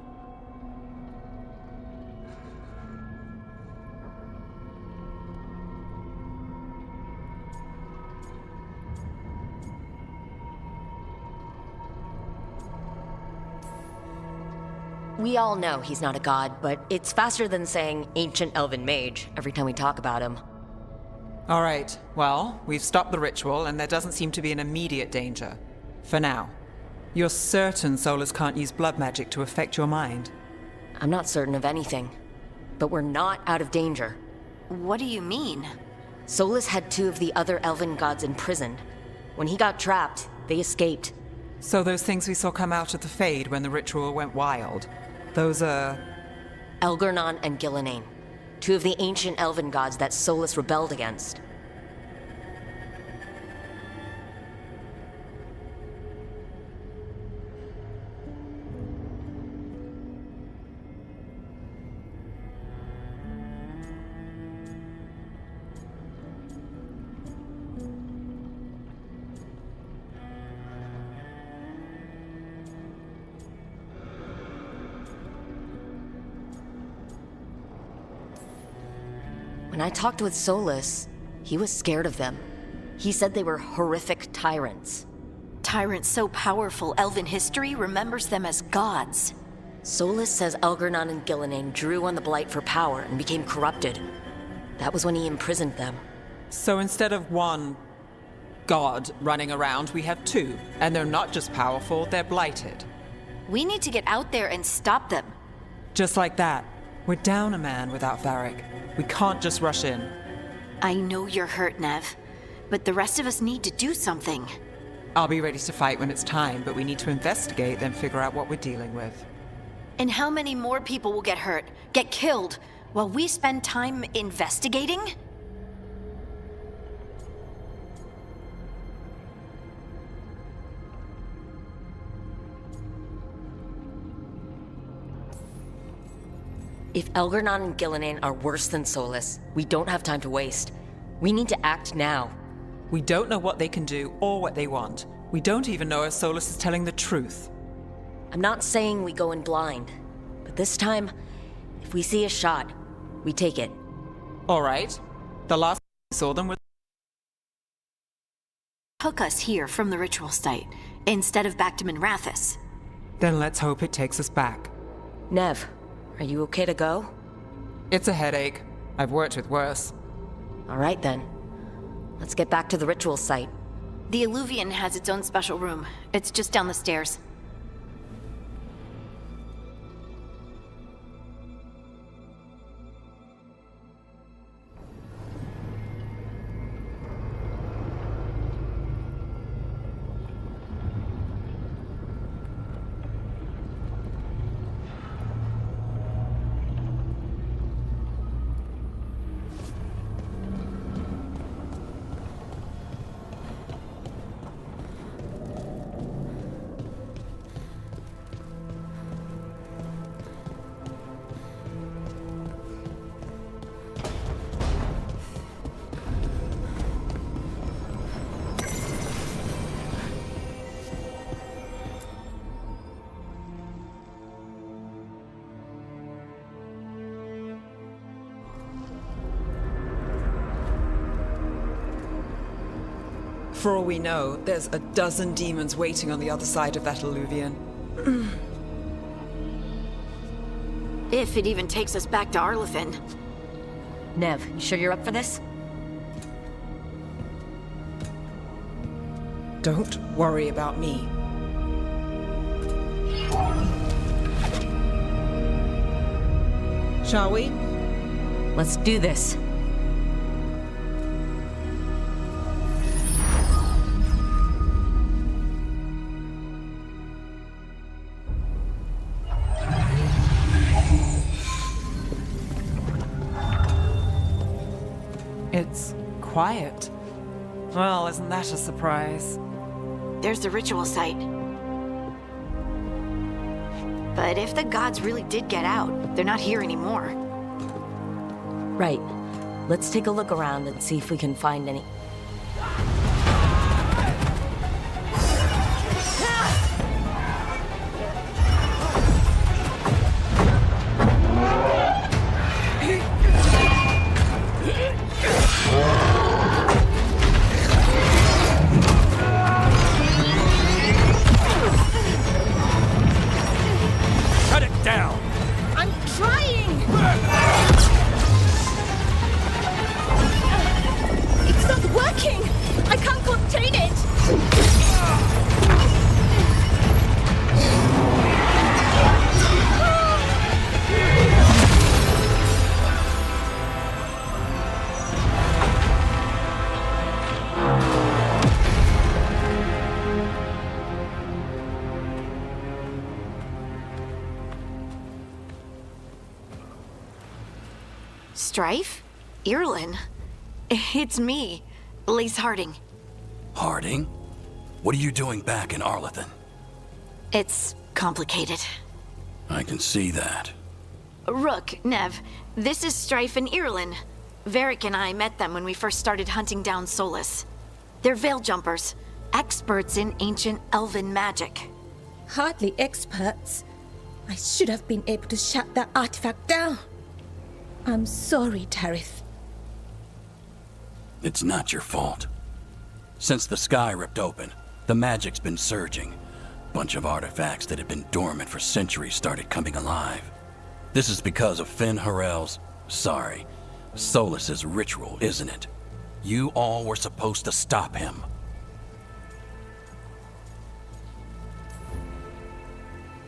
Speaker 1: We all know he's not a god, but it's faster than saying ancient elven mage every time we talk about him.
Speaker 8: All right, well, we've stopped the ritual and there doesn't seem to be an immediate danger. For now. You're certain Solus can't use blood magic to affect your mind?
Speaker 1: I'm not certain of anything, but we're not out of danger.
Speaker 6: What do you mean?
Speaker 1: Solus had two of the other elven gods imprisoned. When he got trapped, they escaped.
Speaker 8: So those things we saw come out of the Fade when the ritual went wild, those are...
Speaker 1: Elgornon and Gillenane, two of the ancient elven gods that Solus rebelled against. When I talked with Solus, he was scared of them. He said they were horrific tyrants.
Speaker 6: Tyrants so powerful, elven history remembers them as gods.
Speaker 1: Solus says Elgornon and Gillenane drew on the Blight for power and became corrupted. That was when he imprisoned them.
Speaker 8: So instead of one god running around, we have two. And they're not just powerful, they're blighted.
Speaker 6: We need to get out there and stop them.
Speaker 8: Just like that. We're down a man without Varric. We can't just rush in.
Speaker 6: I know you're hurt, Nev, but the rest of us need to do something.
Speaker 8: I'll be ready to fight when it's time, but we need to investigate, then figure out what we're dealing with.
Speaker 6: And how many more people will get hurt, get killed, while we spend time investigating?
Speaker 1: If Elgernon and Gillinan are worse than Solus, we don't have time to waste. We need to act now.
Speaker 8: We don't know what they can do or what they want. We don't even know if Solus is telling the truth.
Speaker 1: I'm not saying we go in blind, but this time, if we see a shot, we take it.
Speaker 8: All right. The last we saw them was...
Speaker 6: Took us here from the ritual site, instead of back to Minrathous.
Speaker 8: Then let's hope it takes us back.
Speaker 1: Nev, are you okay to go?
Speaker 8: It's a headache. I've worked with worse.
Speaker 1: All right then. Let's get back to the ritual site.
Speaker 6: The Alluvian has its own special room. It's just down the stairs.
Speaker 8: For all we know, there's a dozen demons waiting on the other side of that alluvian.
Speaker 6: If it even takes us back to Arlethan.
Speaker 1: Nev, you sure you're up for this?
Speaker 8: Don't worry about me. Shall we?
Speaker 1: Let's do this.
Speaker 8: It's quiet. Well, isn't that a surprise?
Speaker 6: There's the ritual site. But if the gods really did get out, they're not here anymore.
Speaker 1: Right. Let's take a look around and see if we can find any...
Speaker 6: Strife? Irlin? It's me, Lace Harding.
Speaker 5: Harding? What are you doing back in Arlethan?
Speaker 6: It's complicated.
Speaker 5: I can see that.
Speaker 6: Rook, Nev, this is Strife and Irlin. Varric and I met them when we first started hunting down Solus. They're veil jumpers, experts in ancient elven magic.
Speaker 9: Hardly experts. I should have been able to shut that artifact down. I'm sorry, Tarith.
Speaker 5: It's not your fault. Since the sky ripped open, the magic's been surging. Bunch of artifacts that had been dormant for centuries started coming alive. This is because of Finn Harel's... sorry, Solus's ritual, isn't it? You all were supposed to stop him.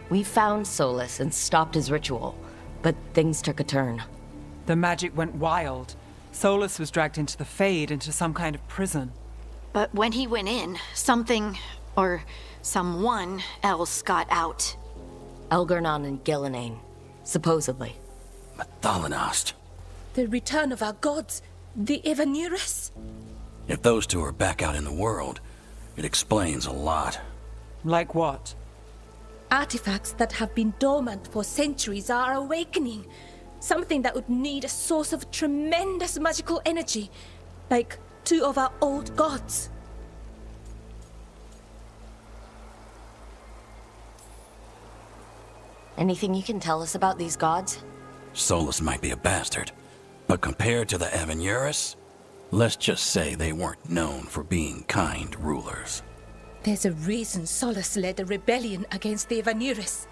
Speaker 1: We found Solus and stopped his ritual, but things took a turn.
Speaker 8: The magic went wild. Solus was dragged into the Fade, into some kind of prison.
Speaker 6: But when he went in, something, or someone else got out.
Speaker 1: Elgernon and Gillenane, supposedly.
Speaker 5: Mathalanost.
Speaker 9: The return of our gods, the Evanurus.
Speaker 5: If those two are back out in the world, it explains a lot.
Speaker 8: Like what?
Speaker 9: Artifacts that have been dormant for centuries are awakening. Something that would need a source of tremendous magical energy, like two of our old gods.
Speaker 1: Anything you can tell us about these gods?
Speaker 5: Solus might be a bastard, but compared to the Evanurus, let's just say they weren't known for being kind rulers.
Speaker 9: There's a reason Solus led a rebellion against the Evanurus,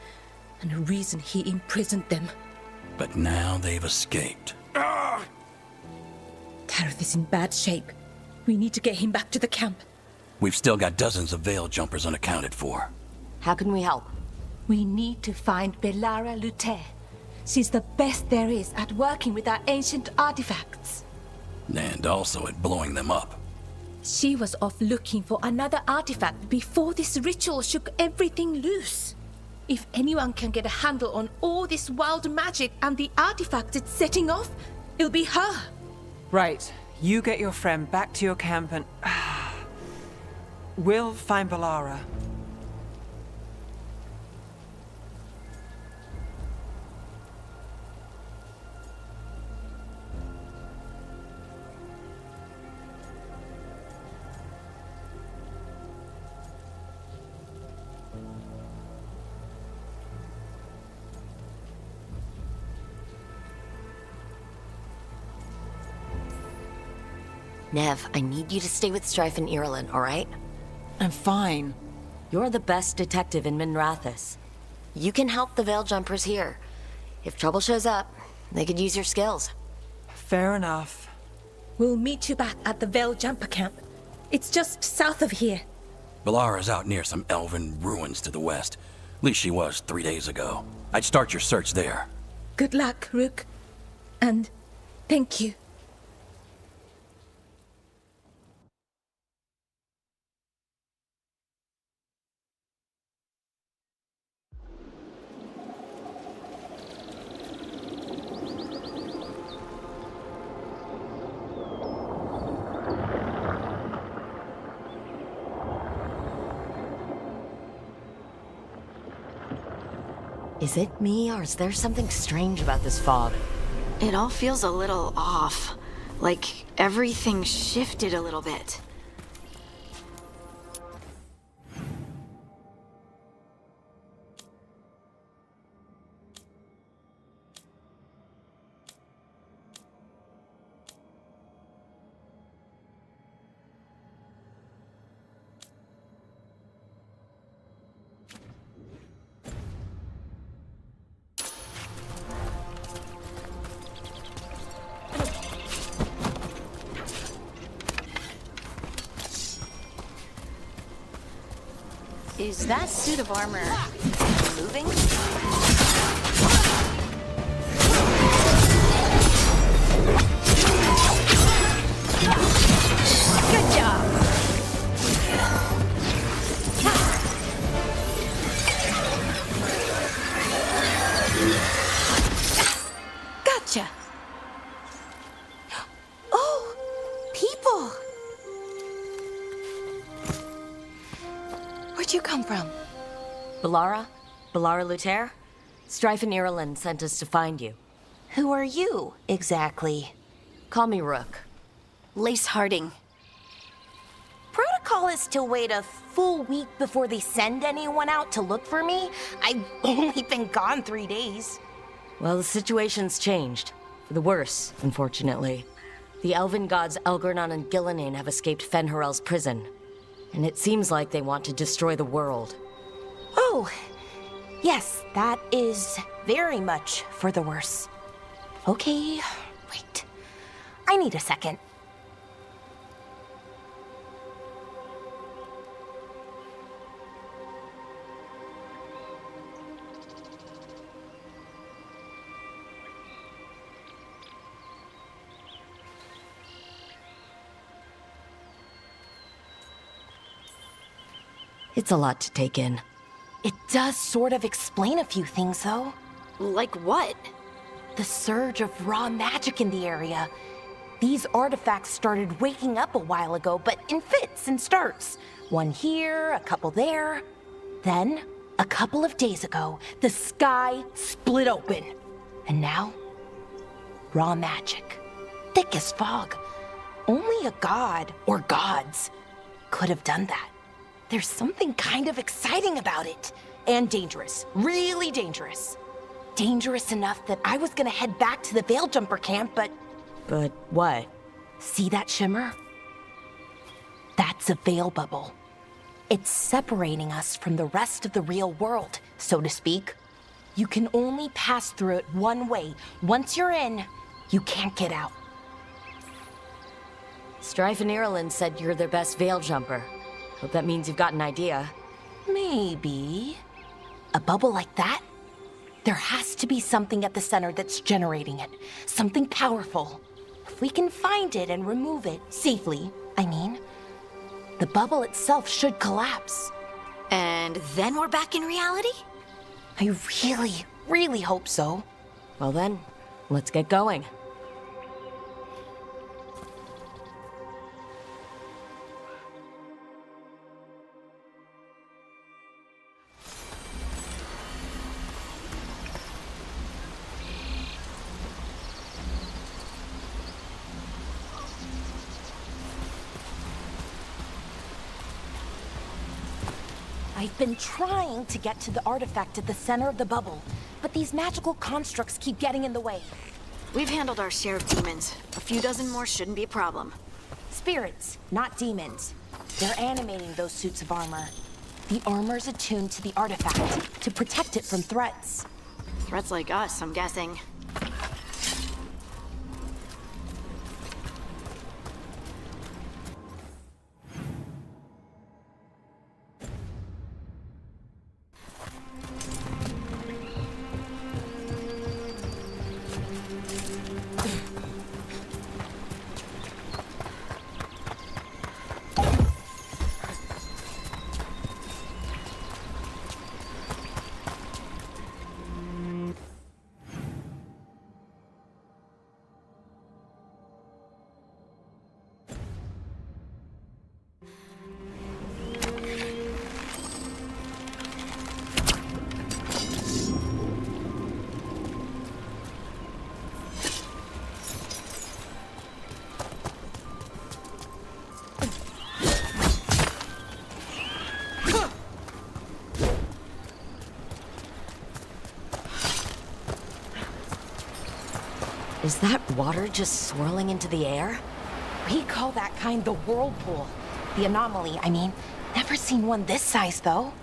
Speaker 9: and a reason he imprisoned them.
Speaker 5: But now they've escaped.
Speaker 9: Tareth is in bad shape. We need to get him back to the camp.
Speaker 5: We've still got dozens of Veil Jumpers unaccounted for.
Speaker 1: How can we help?
Speaker 9: We need to find Belara Luther. She's the best there is at working with our ancient artifacts.
Speaker 5: And also at blowing them up.
Speaker 9: She was off looking for another artifact before this ritual shook everything loose. If anyone can get a handle on all this wild magic and the artifacts it's setting off, it'll be her.
Speaker 8: Right. You get your friend back to your camp and... we'll find Belara.
Speaker 1: Nev, I need you to stay with Strife and Irulan, alright?
Speaker 8: I'm fine.
Speaker 1: You're the best detective in Minrathous. You can help the Veil Jumpers here. If trouble shows up, they could use your skills.
Speaker 8: Fair enough.
Speaker 9: We'll meet you back at the Veil Jumper camp. It's just south of here.
Speaker 5: Belara's out near some elven ruins to the west. At least she was 3 days ago. I'd start your search there.
Speaker 9: Good luck, Rook. And thank you.
Speaker 1: Is it me, or is there something strange about this fog?
Speaker 6: It all feels a little off. Like everything shifted a little bit. Is that suit of armor moving? Good job! Gotcha! Oh, people! Where'd you come from?
Speaker 1: Belara? Belara Luther? Strife and Irulan sent us to find you.
Speaker 10: Who are you, exactly?
Speaker 1: Call me Rook.
Speaker 6: Lace Harding.
Speaker 10: Protocol is to wait a full week before they send anyone out to look for me. I've only been gone 3 days.
Speaker 1: Well, the situation's changed. For the worse, unfortunately. The elven gods Elgernon and Gillenane have escaped Fen'Harel's prison. And it seems like they want to destroy the world.
Speaker 10: Oh, yes, that is very much for the worse. Okay, wait. I need a second.
Speaker 1: It's a lot to take in.
Speaker 10: It does sort of explain a few things, though.
Speaker 6: Like what?
Speaker 10: The surge of raw magic in the area. These artifacts started waking up a while ago, but in fits and starts. One here, a couple there. Then, a couple of days ago, the sky split open. And now, raw magic. Thick as fog. Only a god, or gods, could have done that. There's something kind of exciting about it. And dangerous. Really dangerous. Dangerous enough that I was gonna head back to the Veil Jumper camp, but...
Speaker 1: But what?
Speaker 10: See that shimmer? That's a veil bubble. It's separating us from the rest of the real world, so to speak. You can only pass through it one way. Once you're in, you can't get out.
Speaker 1: Strife and Ireland said you're their best veil jumper. Hope that means you've got an idea.
Speaker 10: Maybe. A bubble like that? There has to be something at the center that's generating it. Something powerful. If we can find it and remove it, safely, I mean, the bubble itself should collapse.
Speaker 6: And then we're back in reality?
Speaker 10: I really, really hope so.
Speaker 1: Well then, let's get going.
Speaker 10: I've been trying to get to the artifact at the center of the bubble, but these magical constructs keep getting in the way.
Speaker 6: We've handled our share of demons. A few dozen more shouldn't be a problem.
Speaker 10: Spirits, not demons. They're animating those suits of armor. The armor's attuned to the artifact to protect it from threats.
Speaker 6: Threats like us, I'm guessing.
Speaker 1: Is that water just swirling into the air?
Speaker 10: We call that kind the whirlpool. The anomaly, I mean. Never seen one this size, though.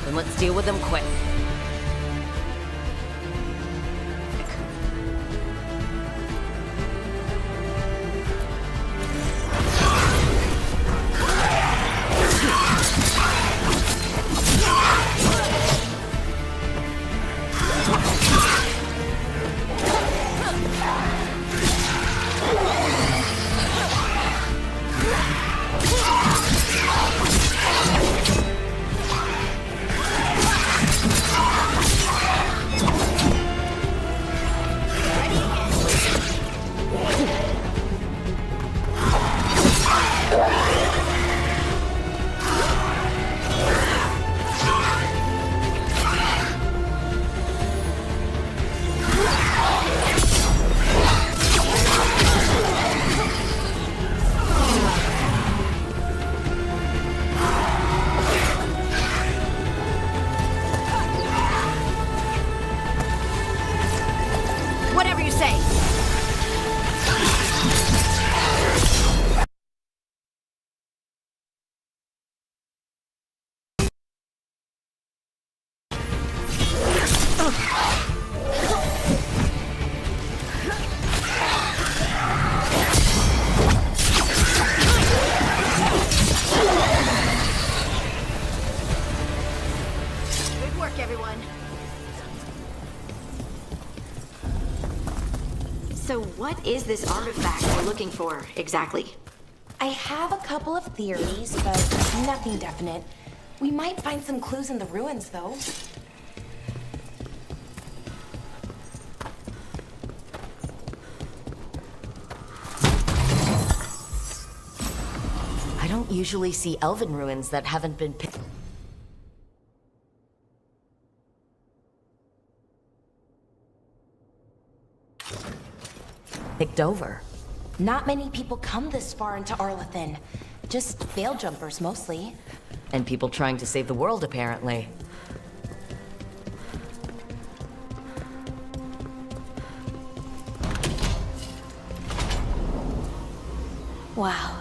Speaker 1: Then let's deal with them quick.
Speaker 6: Whatever you say. Good work, everyone. So what is this artifact we're looking for, exactly?
Speaker 10: I have a couple of theories, but nothing definite. We might find some clues in the ruins, though.
Speaker 1: I don't usually see elven ruins that haven't been picked over.
Speaker 10: Not many people come this far into Arlathan. Just veil jumpers, mostly.
Speaker 1: And people trying to save the world, apparently.
Speaker 6: Wow.